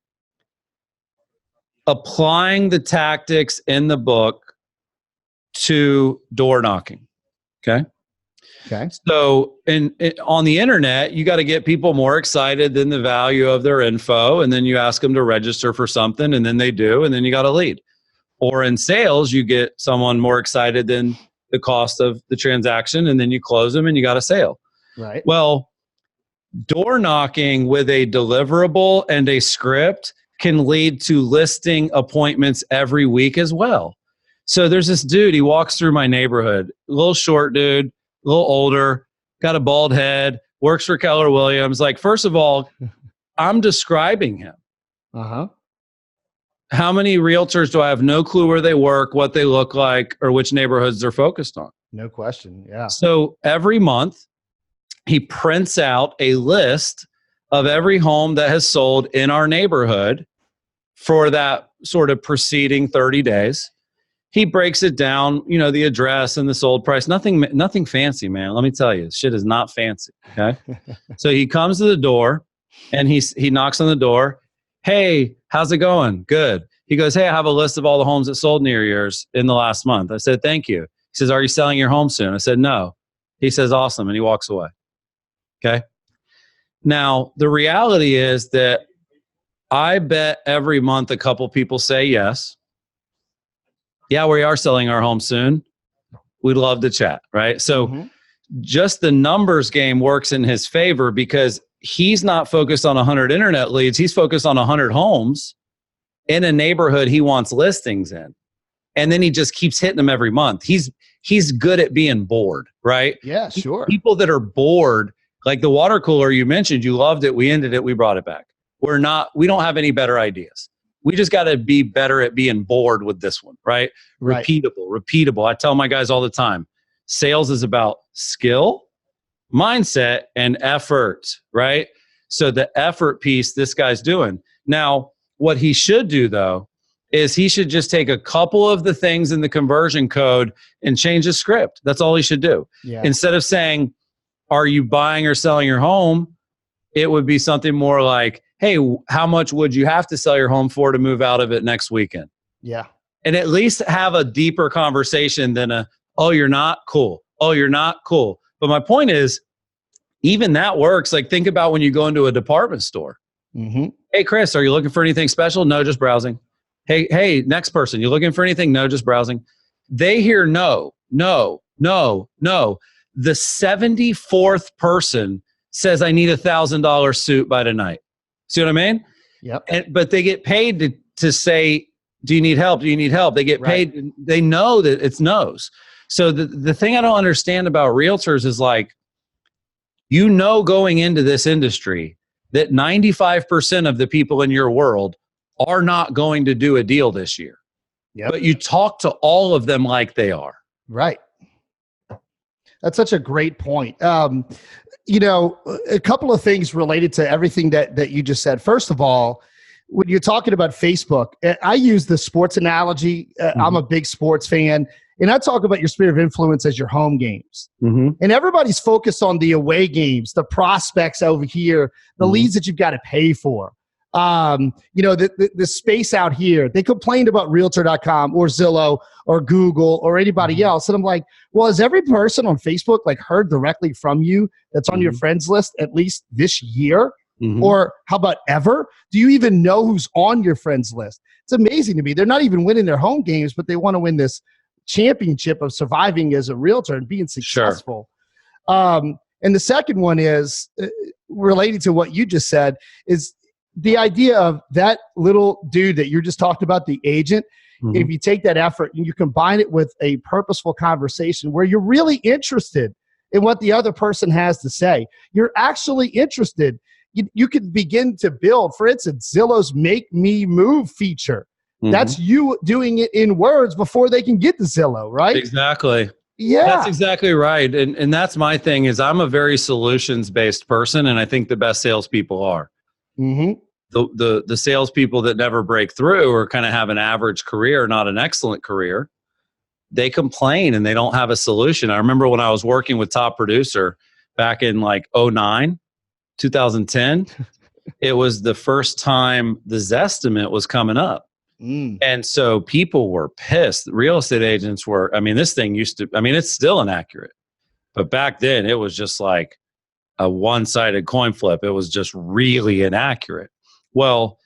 applying the tactics in the book to door knocking. Okay. So on the internet, you got to get people more excited than the value of their info. And then you ask them to register for something and then they do. And then you got a lead. Or in sales, you get someone more excited than the cost of the transaction, and then you close them and you got a sale. Right. Well, door knocking with a deliverable and a script can lead to listing appointments every week as well. So there's this dude, he walks through my neighborhood, a little short dude, a little older, got a bald head, works for Keller Williams. Like, first of all, I'm describing him. Uh-huh. How many realtors do I have no clue where they work, what they look like, or which neighborhoods they're focused on? No question. Yeah. So every month, he prints out a list of every home that has sold in our neighborhood for that sort of preceding 30 days. He breaks it down, you know, the address and the sold price. Nothing fancy, man. Let me tell you, shit is not fancy. Okay. So he comes to the door and he knocks on the door. Hey, how's it going? Good. He goes, hey, I have a list of all the homes that sold near yours in the last month. I said, thank you. He says, are you selling your home soon? I said, no. He says, awesome. And he walks away. Okay. Now, the reality is that I bet every month a couple people say yes. Yeah, we are selling our home soon. We'd love to chat, right? So just the numbers game works in his favor because he's not focused on 100 internet leads. He's focused on 100 homes in a neighborhood he wants listings in. And then he just keeps hitting them every month. He's good at being bored, right? Yeah, sure. People that are bored, like the water cooler you mentioned, you loved it, we ended it, we brought it back. We don't have any better ideas. We just got to be better at being bored with this one, right? Repeatable. I tell my guys all the time, sales is about skill, mindset, and effort, right? So the effort piece this guy's doing. Now, what he should do though, is he should just take a couple of the things in the conversion code and change the script. That's all he should do. Yeah. Instead of saying, are you buying or selling your home? It would be something more like, hey, how much would you have to sell your home for to move out of it next weekend? Yeah. And at least have a deeper conversation than oh, you're not cool. Oh, you're not cool. But my point is, even that works. Like, think about when you go into a department store. Hey, Chris, are you looking for anything special? No, just browsing. Hey, next person, you looking for anything? No, just browsing. They hear no. The 74th person says, I need $1,000 suit by tonight. See what I mean? Yep. But they get paid to say, do you need help? Do you need help? They get paid. Right. They know that it's no's. So the thing I don't understand about realtors is like, going into this industry that 95% of the people in your world are not going to do a deal this year. Yep. But you talk to all of them like they are. Right. That's such a great point. A couple of things related to everything that you just said. First of all, when you're talking about Facebook, I use the sports analogy. I'm a big sports fan. And I talk about your sphere of influence as your home games. And everybody's focused on the away games, the prospects over here, the leads that you've got to pay for. The space out here. They complained about Realtor.com or Zillow or Google or anybody else. And I'm like, well, has every person on Facebook like heard directly from you that's on your friends list at least this year? Or how about ever? Do you even know who's on your friends list? It's amazing to me. They're not even winning their home games, but they want to win this championship of surviving as a realtor and being successful. Sure. And the second one is related to what you just said is the idea of that little dude that you just talked about, the agent. If you take that effort and you combine it with a purposeful conversation where you're really interested in what the other person has to say, you're actually interested you could begin to build, for instance, Zillow's Make Me Move feature. Mhm. That's you doing it in words before they can get to Zillow, right? Exactly. Yeah. That's exactly right. And that's my thing is I'm a very solutions-based person, and I think the best salespeople are. Mm-hmm. The salespeople that never break through or kind of have an average career, not an excellent career, they complain and they don't have a solution. I remember when I was working with Top Producer back in like 2010, it was the first time the Zestimate was coming up. And so people were pissed. Real estate agents were, this thing it's still inaccurate. But back then it was just like a one-sided coin flip. It was just really inaccurate. Well,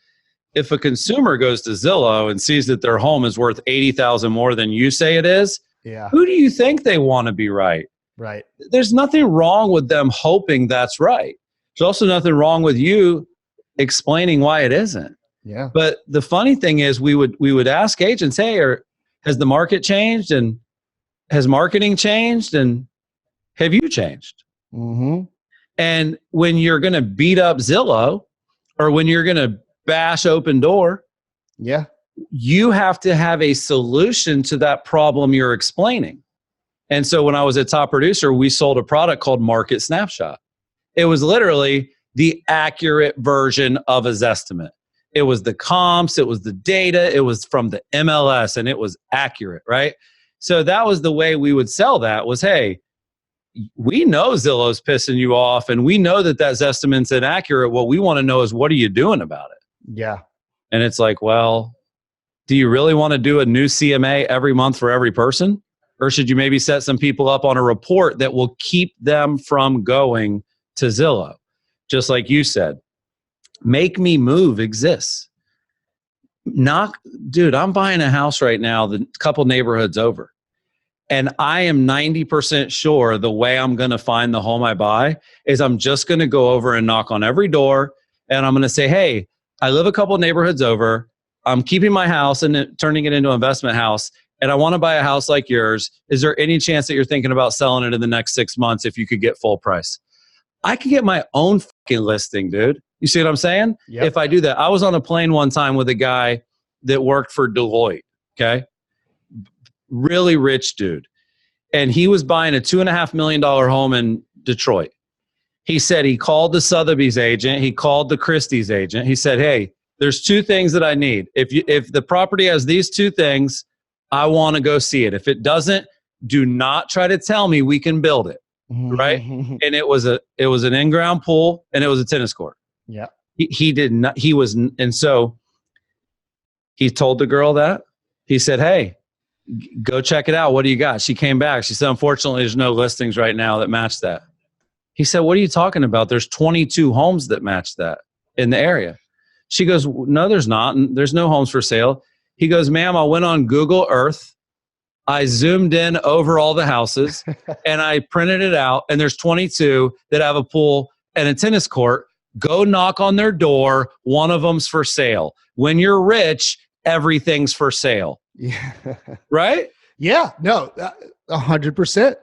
if a consumer goes to Zillow and sees that their home is worth $80,000 more than you say it is, who do you think they want to be right? Right. There's nothing wrong with them hoping that's right. There's also nothing wrong with you explaining why it isn't. Yeah. But the funny thing is we would ask agents, hey, has the market changed, and has marketing changed, and have you changed? Mm-hmm. And when you're going to beat up Zillow or when you're going to bash Open Door, you have to have a solution to that problem you're explaining. And so when I was at Top Producer, we sold a product called Market Snapshot. It was literally the accurate version of a Zestimate. It was the comps, it was the data, it was from the MLS, and it was accurate, right? So that was the way we would sell that was, hey, we know Zillow's pissing you off, and we know that Zestimate's inaccurate. What we want to know is, what are you doing about it? Yeah. And it's like, well, do you really want to do a new CMA every month for every person? Or should you maybe set some people up on a report that will keep them from going to Zillow? Just like you said, Make Me Move exists. Dude, I'm buying a house right now, the couple neighborhoods over. And I am 90% sure the way I'm going to find the home I buy is I'm just going to go over and knock on every door. And I'm going to say, hey, I live a couple neighborhoods over. I'm keeping my house and turning it into an investment house. And I want to buy a house like yours. Is there any chance that you're thinking about selling it in the next 6 months if you could get full price? I could get my own fucking listing, dude. You see what I'm saying? Yep. If I do that. I was on a plane one time with a guy that worked for Deloitte, okay? Really rich dude. And he was buying a $2.5 million home in Detroit. He said he called the Sotheby's agent. He called the Christie's agent. He said, hey, there's two things that I need. If the property has these two things, I want to go see it. If it doesn't, do not try to tell me we can build it. Right? And it was an in-ground pool and it was a tennis court. Yeah. He did not, he was, and so he told the girl that. He said, hey, go check it out. What do you got? She came back. She said, unfortunately, there's no listings right now that match that. He said, what are you talking about? There's 22 homes that match that in the area. She goes, no, there's not. There's no homes for sale. He goes, ma'am, I went on Google Earth. I zoomed in over all the houses and I printed it out. And there's 22 that have a pool and a tennis court. Go knock on their door. One of them's for sale. When you're rich, everything's for sale. Yeah. Right? Yeah. No, 100%.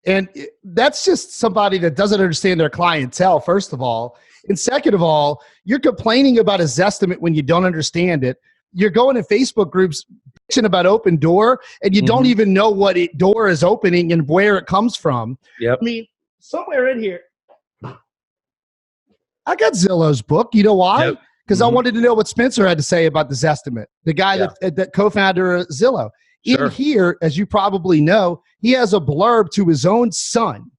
And that's just somebody that doesn't understand their clientele, first of all. And second of all, you're complaining about a Zestimate when you don't understand it. You're going in Facebook groups bitching about Open Door, and you don't even know what door is opening and where it comes from. Yep. I mean, somewhere in here, I got Zillow's book. You know why? Because I wanted to know what Spencer had to say about this estimate, the guy that co-founder of Zillow. Sure. In here, as you probably know, he has a blurb to his own son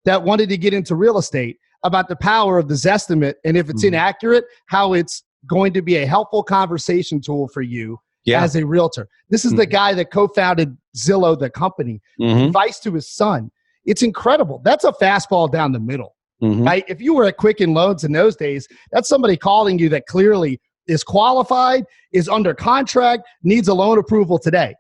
that wanted to get into real estate about the power of the Zestimate, and if it's inaccurate, how it's going to be a helpful conversation tool for you as a realtor. This is the guy that co-founded Zillow, the company. Advice to his son. It's incredible. That's a fastball down the middle. Right? If you were at Quicken Loans in those days, that's somebody calling you that clearly is qualified, is under contract, needs a loan approval today.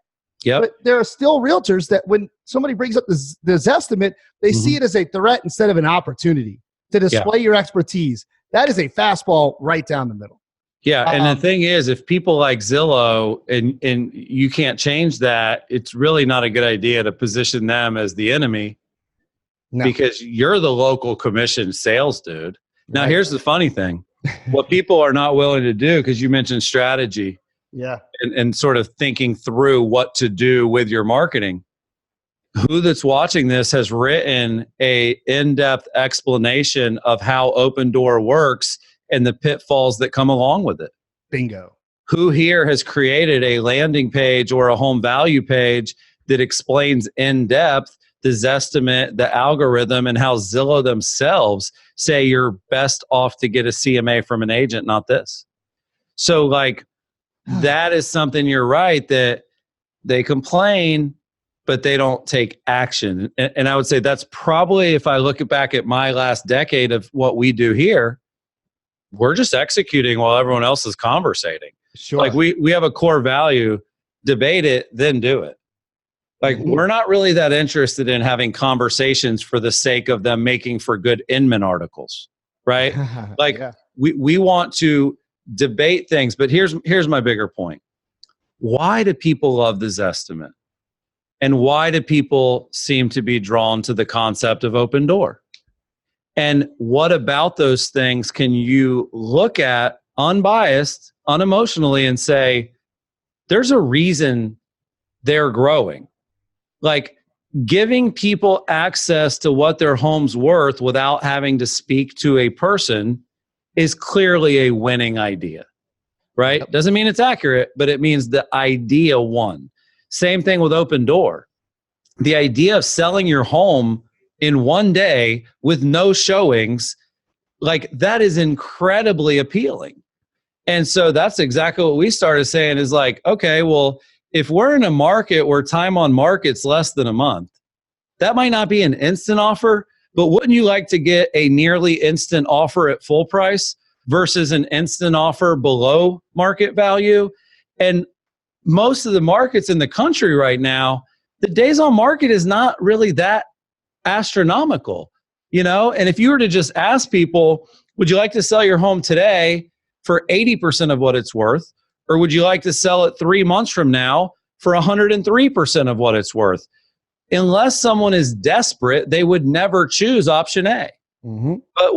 But there are still realtors that when somebody brings up the Zestimate, they see it as a threat instead of an opportunity to display your expertise. That is a fastball right down the middle. Yeah, and the thing is, if people like Zillow and you can't change that, it's really not a good idea to position them as the enemy because you're the local commission sales dude. Now, here's the funny thing. What people are not willing to do, because you mentioned strategy and sort of thinking through what to do with your marketing. Who that's watching this has written a in-depth explanation of how Open Door works and the pitfalls that come along with it. Bingo. Who here has created a landing page or a home value page that explains in depth the Zestimate, the algorithm, and how Zillow themselves say you're best off to get a CMA from an agent, not this? So like that is something, you're right, that they complain, but they don't take action. And I would say that's probably, if I look back at my last decade of what we do here, we're just executing while everyone else is conversating. Sure. Like we have a core value, debate it, then do it. Like we're not really that interested in having conversations for the sake of them making for good Inman articles, right? Like we want to debate things, but here's my bigger point. Why do people love the Zestimate? And why do people seem to be drawn to the concept of Open Door? And what about those things can you look at unbiased, unemotionally, and say, there's a reason they're growing? Like giving people access to what their home's worth without having to speak to a person is clearly a winning idea, right? Yep. Doesn't mean it's accurate, but it means the idea won. Same thing with Open Door. The idea of selling your home in one day with no showings, like that is incredibly appealing. And so that's exactly what we started saying is like, okay, well, if we're in a market where time on market's less than a month, that might not be an instant offer, but wouldn't you like to get a nearly instant offer at full price versus an instant offer below market value? And most of the markets in the country right now, the days on market is not really that astronomical, you know? And if you were to just ask people, would you like to sell your home today for 80% of what it's worth? Or would you like to sell it 3 months from now for 103% of what it's worth? Unless someone is desperate, they would never choose option A. Mm-hmm. But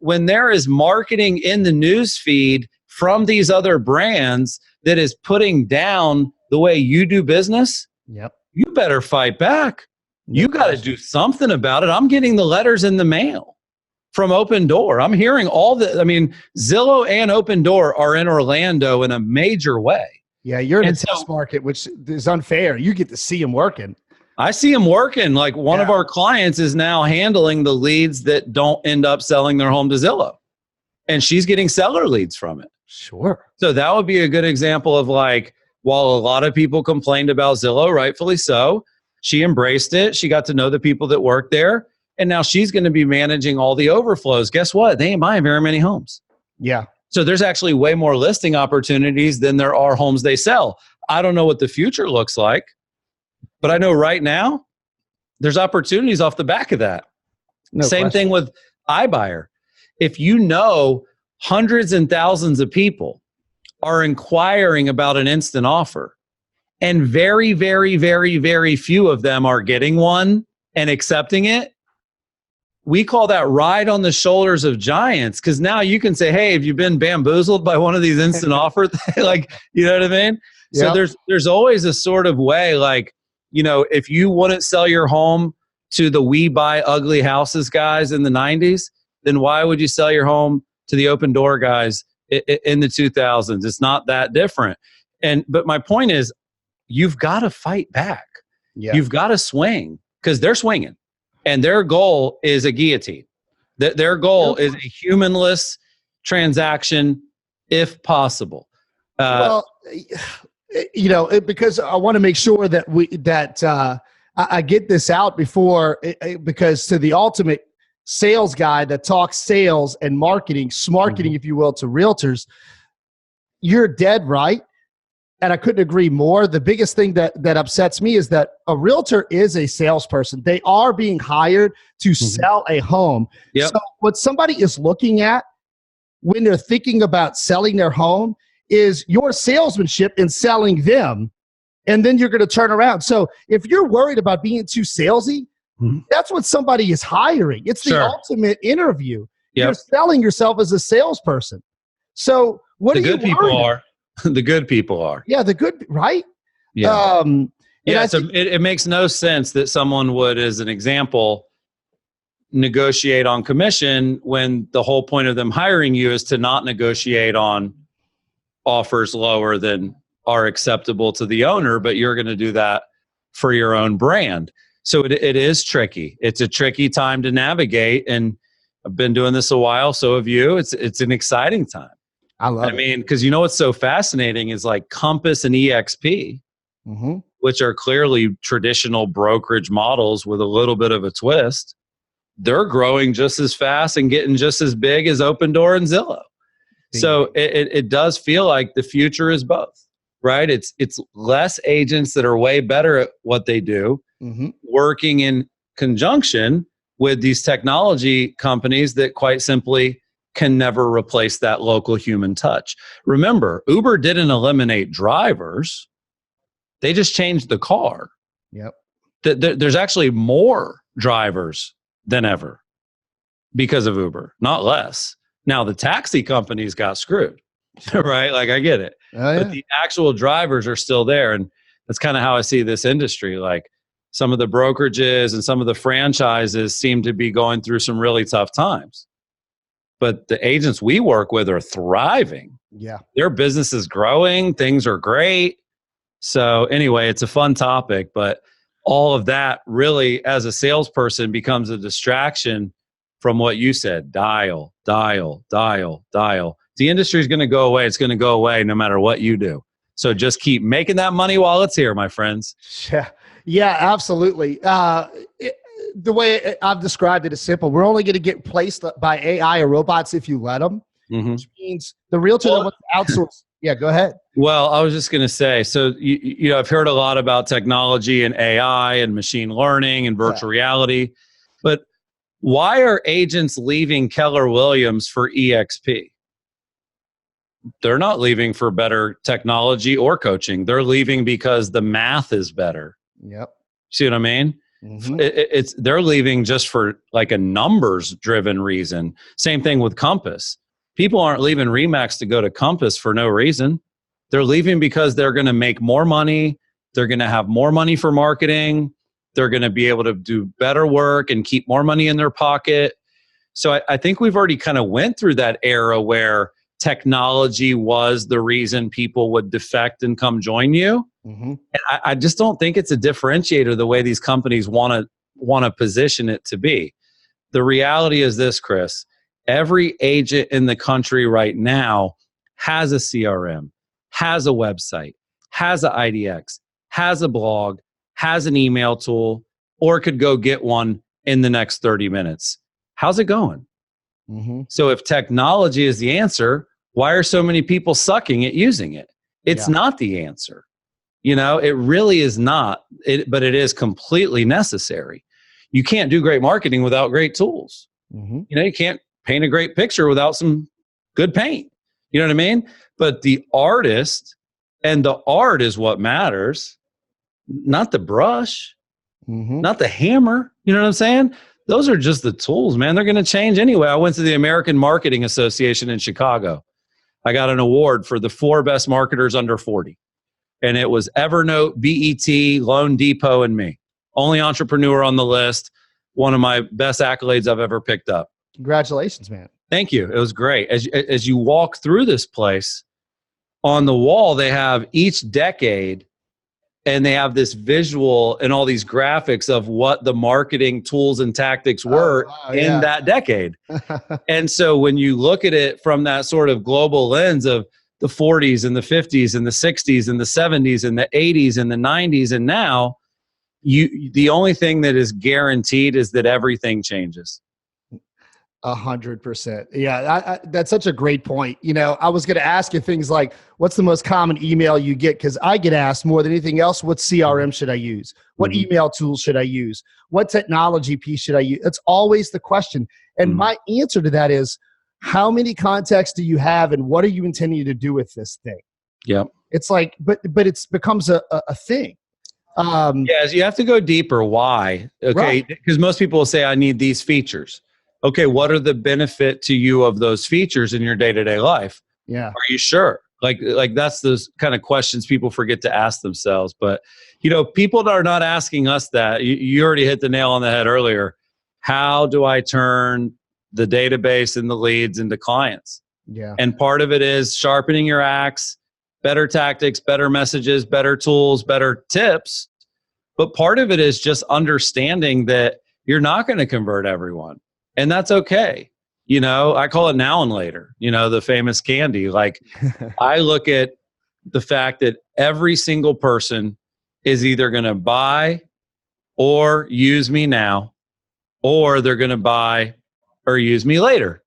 when there is marketing in the news feed from these other brands that is putting down the way you do business, you better fight back. You got to do something about it. I'm getting the letters in the mail from Open Door. I'm hearing all the, I mean, Zillow and Open Door are in Orlando in a major way. Yeah, you're in a test market, which is unfair. You get to see them working. I see them working. Like one of our clients is now handling the leads that don't end up selling their home to Zillow. And she's getting seller leads from it. Sure. So that would be a good example of like, while a lot of people complained about Zillow, rightfully so, she embraced it. She got to know the people that work there. And now she's going to be managing all the overflows. Guess what? They ain't buying very many homes. Yeah. So there's actually way more listing opportunities than there are homes they sell. I don't know what the future looks like, but I know right now there's opportunities off the back of that. Same thing with iBuyer. If you know hundreds and thousands of people are inquiring about an instant offer, and very, very, very, very few of them are getting one and accepting it, we call that ride on the shoulders of giants, because now you can say, hey, have you been bamboozled by one of these instant offers? Like, you know what I mean? Yep. So there's always a sort of way, like, you know, if you wouldn't sell your home to the We Buy Ugly Houses guys in the 90s, then why would you sell your home to the Open Door guys in the 2000s? It's not that different. But my point is, you've got to fight back. Yeah. You've got to swing, because they're swinging. And their goal is a guillotine. Their goal is a humanless transaction, if possible. Well, you know, because I want to make sure that I get this out before, because to the ultimate sales guy that talks sales and marketing, smarketing, if you will, to realtors, you're dead right. And I couldn't agree more. The biggest thing that upsets me is that a realtor is a salesperson. They are being hired to sell a home. Yep. So what somebody is looking at when they're thinking about selling their home is your salesmanship in selling them. And then you're going to turn around. So if you're worried about being too salesy, that's what somebody is hiring. It's the ultimate interview. You're selling yourself as a salesperson. So what the are you good people worried are? The good people are. Yeah, the good, right? Yeah. Yeah, so it makes no sense that someone would, as an example, negotiate on commission when the whole point of them hiring you is to not negotiate on offers lower than are acceptable to the owner, but you're going to do that for your own brand. So it is tricky. It's a tricky time to navigate, and I've been doing this a while. So have you. It's an exciting time. I love it. I mean, because you know what's so fascinating is like Compass and EXP, which are clearly traditional brokerage models with a little bit of a twist. They're growing just as fast and getting just as big as Open Door and Zillow. So it does feel like the future is both, right? It's less agents that are way better at what they do, working in conjunction with these technology companies that quite simply can never replace that local human touch. Remember, Uber didn't eliminate drivers. They just changed the car. Yep. There's actually more drivers than ever because of Uber, not less. Now, the taxi companies got screwed, right? Like, I get it. But the actual drivers are still there. And that's kind of how I see this industry. Like, some of the brokerages and some of the franchises seem to be going through some really tough times. But the agents we work with are thriving. Yeah. Their business is growing. Things are great. So anyway, it's a fun topic, but all of that really, as a salesperson, becomes a distraction from what you said. Dial. The industry is going to go away. It's going to go away no matter what you do. So just keep making that money while it's here, my friends. Yeah, absolutely. The way I've described it is simple. We're only going to get placed by AI or robots if you let them, which means the realtor that wants to outsource. Yeah, go ahead. Well, I was just going to say, so you know, I've heard a lot about technology and AI and machine learning and virtual reality, but why are agents leaving Keller Williams for EXP? They're not leaving for better technology or coaching. They're leaving because the math is better. Yep. See what I mean? They're leaving just for like a numbers driven reason. Same thing with Compass. People aren't leaving Remax to go to Compass for no reason. They're leaving because they're going to make more money. They're going to have more money for marketing. They're going to be able to do better work and keep more money in their pocket. So I think we've already kind of went through that era where technology was the reason people would defect and come join you. And I just don't think it's a differentiator the way these companies want to position it to be. The reality is this, Chris. Every agent in the country right now has a CRM, has a website, has an IDX, has a blog, has an email tool, or could go get one in the next 30 minutes. How's it going? So if technology is the answer, why are so many people sucking at using it? It's not the answer. You know, it really is not, but it is completely necessary. You can't do great marketing without great tools. You know, you can't paint a great picture without some good paint. You know what I mean? But the artist and the art is what matters, not the brush, not the hammer. You know what I'm saying? Those are just the tools, man. They're going to change anyway. I went to the American Marketing Association in Chicago. I got an award for the 4 best marketers under 40. And it was Evernote, BET, Loan Depot, and me. Only entrepreneur on the list. One of my best accolades I've ever picked up. Congratulations, man. Thank you. It was great. As you walk through this place, on the wall, they have each decade, and they have this visual and all these graphics of what the marketing tools and tactics were in that decade. And so when you look at it from that sort of global lens of the 40s and the 50s and the 60s and the 70s and the 80s and the 90s and now, the only thing that is guaranteed is that everything changes. 100%. Yeah, that's such a great point. You know, I was going to ask you things like, what's the most common email you get? Because I get asked more than anything else, what CRM should I use? What email tools should I use? What technology piece should I use? It's always the question. And my answer to that is, how many contacts do you have and what are you intending to do with this thing? Yep. It's like, but it becomes a thing. Yes, you have to go deeper. Why? Okay, because most people will say, I need these features. okay, what are the benefit to you of those features in your day-to-day life? Yeah. Are you sure? Like that's those kind of questions people forget to ask themselves. But, people are not asking us that. You already hit the nail on the head earlier. How do I turn the database and the leads into clients? Yeah. And part of it is sharpening your axe, better tactics, better messages, better tools, better tips. But part of it is just understanding that you're not going to convert everyone. And that's okay. I call it now and later, the famous candy. Like I look at the fact that every single person is either going to buy or use me now, or they're going to buy or use me later.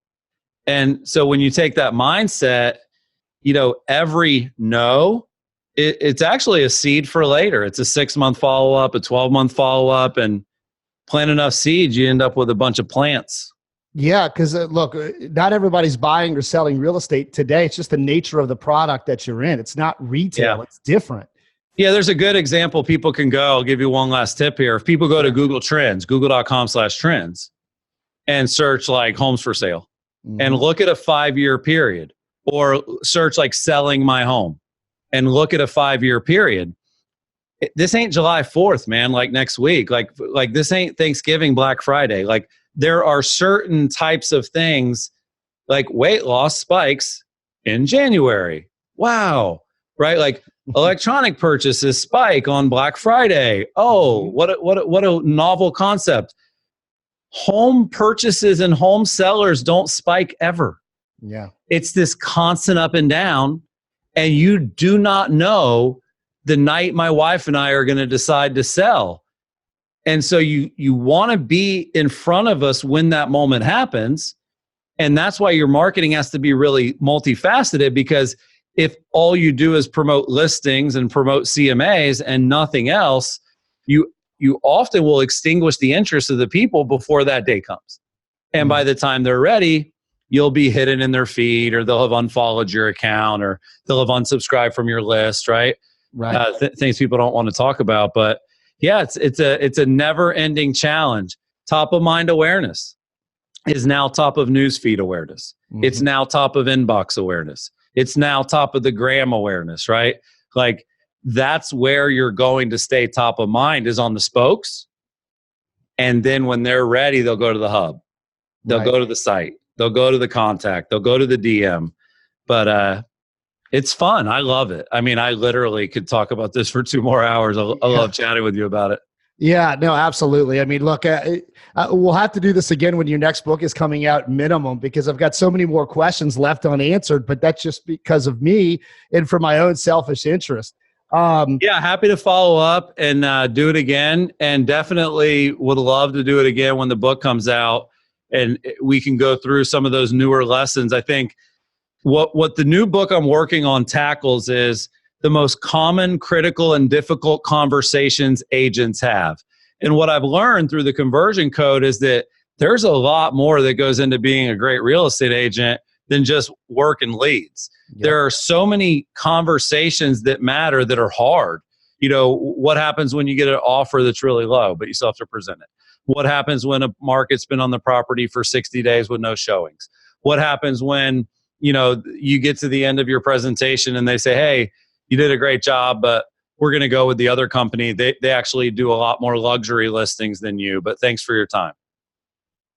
And so when you take that mindset, every no, it's actually a seed for later. It's a 6-month follow-up, a 12-month follow-up, and plant enough seeds, you end up with a bunch of plants. Yeah, because look, not everybody's buying or selling real estate today. It's just the nature of the product that you're in. It's not retail. Yeah. It's different. Yeah, there's a good example people can go. I'll give you one last tip here. If people go to Google Trends, google.com/trends, and search like homes for sale, and look at a 5-year period, or search like selling my home and look at a 5-year period. This ain't July 4th, man, like next week. Like this ain't Thanksgiving, Black Friday. Like there are certain types of things like weight loss spikes in January. Wow. Right? Like electronic purchases spike on Black Friday. Oh, what a novel concept. Home purchases and home sellers don't spike ever. Yeah. It's this constant up and down, and you do not know the night my wife and I are going to decide to sell. And so you want to be in front of us when that moment happens. And that's why your marketing has to be really multifaceted, because if all you do is promote listings and promote CMAs and nothing else, you often will extinguish the interest of the people before that day comes. And by the time they're ready, you'll be hidden in their feed, or they'll have unfollowed your account, or they'll have unsubscribed from your list, right? Right. Things people don't want to talk about. But yeah, it's a never-ending challenge. Top of mind awareness is now top of newsfeed awareness. It's now top of inbox awareness. It's now top of the gram awareness, right? Like that's where you're going to stay top of mind, is on the spokes. And then when they're ready, they'll go to the hub. They'll go to the site. They'll go to the contact. They'll go to the DM. But it's fun. I love it. I mean, I literally could talk about this for 2 more hours. I love chatting with you about it. Yeah, no, absolutely. I mean, look, we'll have to do this again when your next book is coming out minimum, because I've got so many more questions left unanswered, but that's just because of me and for my own selfish interest. Yeah, happy to follow up and do it again, and definitely would love to do it again when the book comes out and we can go through some of those newer lessons. I think what the new book I'm working on tackles is the most common, critical, and difficult conversations agents have. And what I've learned through the conversion code is that there's a lot more that goes into being a great real estate agent than just working leads. Yep. There are so many conversations that matter that are hard. What happens when you get an offer that's really low, but you still have to present it? What happens when a market's been on the property for 60 days with no showings? What happens when you get to the end of your presentation and they say, hey, you did a great job, but we're going to go with the other company. They actually do a lot more luxury listings than you, but thanks for your time.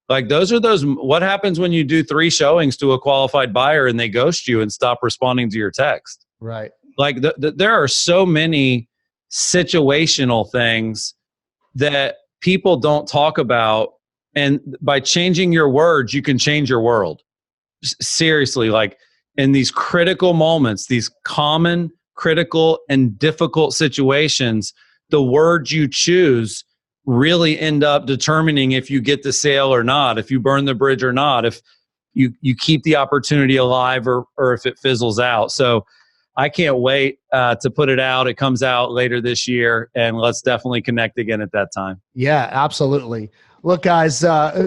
Like what happens when you do 3 showings to a qualified buyer and they ghost you and stop responding to your text? Right. Like there are so many situational things that people don't talk about. And by changing your words, you can change your world. Seriously, like in these critical moments, these common, critical, and difficult situations, the words you choose really end up determining if you get the sale or not, if you burn the bridge or not, if you keep the opportunity alive or if it fizzles out. So I can't wait to put it out. It comes out later this year, and let's definitely connect again at that time. Yeah, absolutely. Look, guys,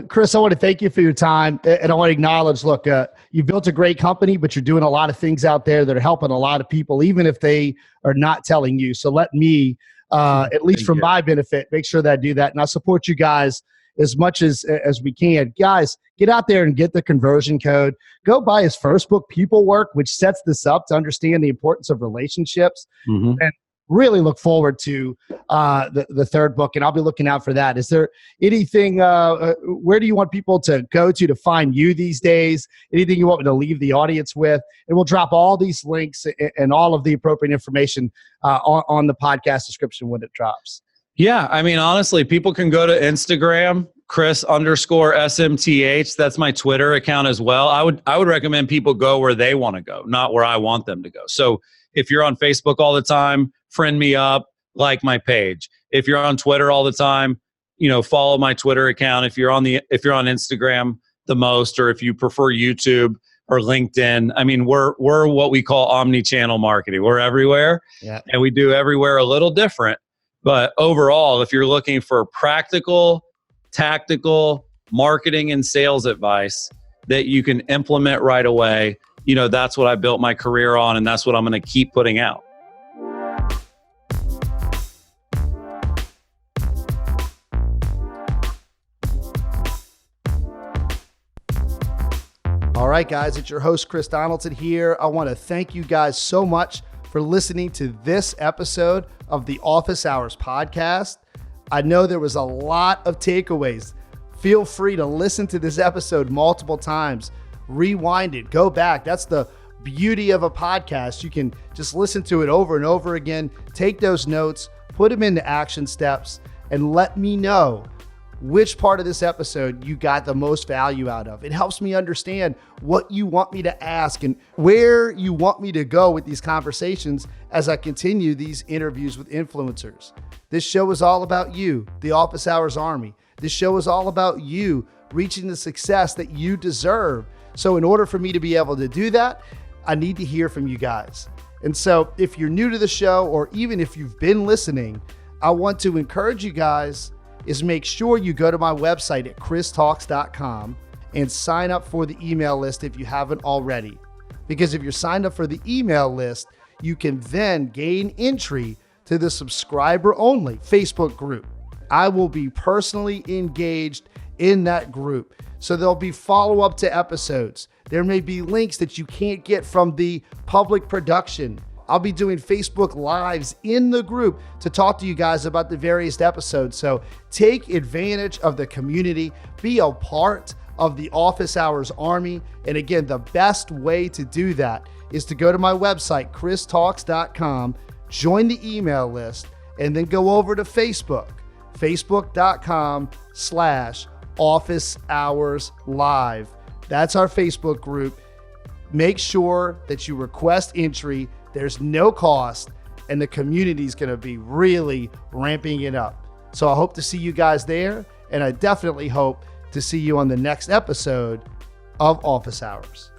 Chris, I want to thank you for your time. And I want to acknowledge, look, you've built a great company, but you're doing a lot of things out there that are helping a lot of people, even if they are not telling you. So let me, at least for my benefit, make sure that I do that. And I support you guys as much as we can. Guys, get out there and get the conversion code. Go buy his first book, People Work, which sets this up to understand the importance of relationships. Mm-hmm. And really look forward to the third book, and I'll be looking out for that. Is there anything, where do you want people to go to find you these days? Anything you want me to leave the audience with? And we'll drop all these links and all of the appropriate information on the podcast description when it drops. Yeah, I mean, honestly, people can go to Instagram, Chris_SMTH. That's my Twitter account as well. I would recommend people go where they want to go, not where I want them to go. So if you're on Facebook all the time, friend me up, like my page. If you're on Twitter all the time, follow my Twitter account. If you're on Instagram the most, or if you prefer YouTube or LinkedIn, I mean, we're what we call omni-channel marketing. We're everywhere, and we do everywhere a little different. But overall, if you're looking for practical, tactical marketing and sales advice that you can implement right away, that's what I built my career on, and that's what I'm going to keep putting out. All right, guys, it's your host, Chris Donaldson here. I want to thank you guys so much for listening to this episode of the Office Hours podcast. I know there was a lot of takeaways. Feel free to listen to this episode multiple times, rewind it, go back. That's the beauty of a podcast. You can just listen to it over and over again, take those notes, put them into action steps, and let me know which part of this episode you got the most value out of. It helps me understand what you want me to ask and where you want me to go with these conversations as I continue these interviews with influencers. This show is all about you, the Office Hours Army. This show is all about you reaching the success that you deserve. So in order for me to be able to do that, I need to hear from you guys. And so if you're new to the show, or even if you've been listening, I want to encourage you guys is make sure you go to my website at christalks.com and sign up for the email list if you haven't already. Because if you're signed up for the email list, you can then gain entry to the subscriber-only Facebook group. I will be personally engaged in that group. So there'll be follow-up to episodes. There may be links that you can't get from the public production. I'll be doing Facebook Lives in the group to talk to you guys about the various episodes. So take advantage of the community, be a part of the Office Hours Army. And again, the best way to do that is to go to my website, christalks.com, join the email list, and then go over to Facebook, facebook.com/Office Hours Live. That's our Facebook group. Make sure that you request entry. There's no cost, and the community is going to be really ramping it up. So I hope to see you guys there, and I definitely hope to see you on the next episode of Office Hours.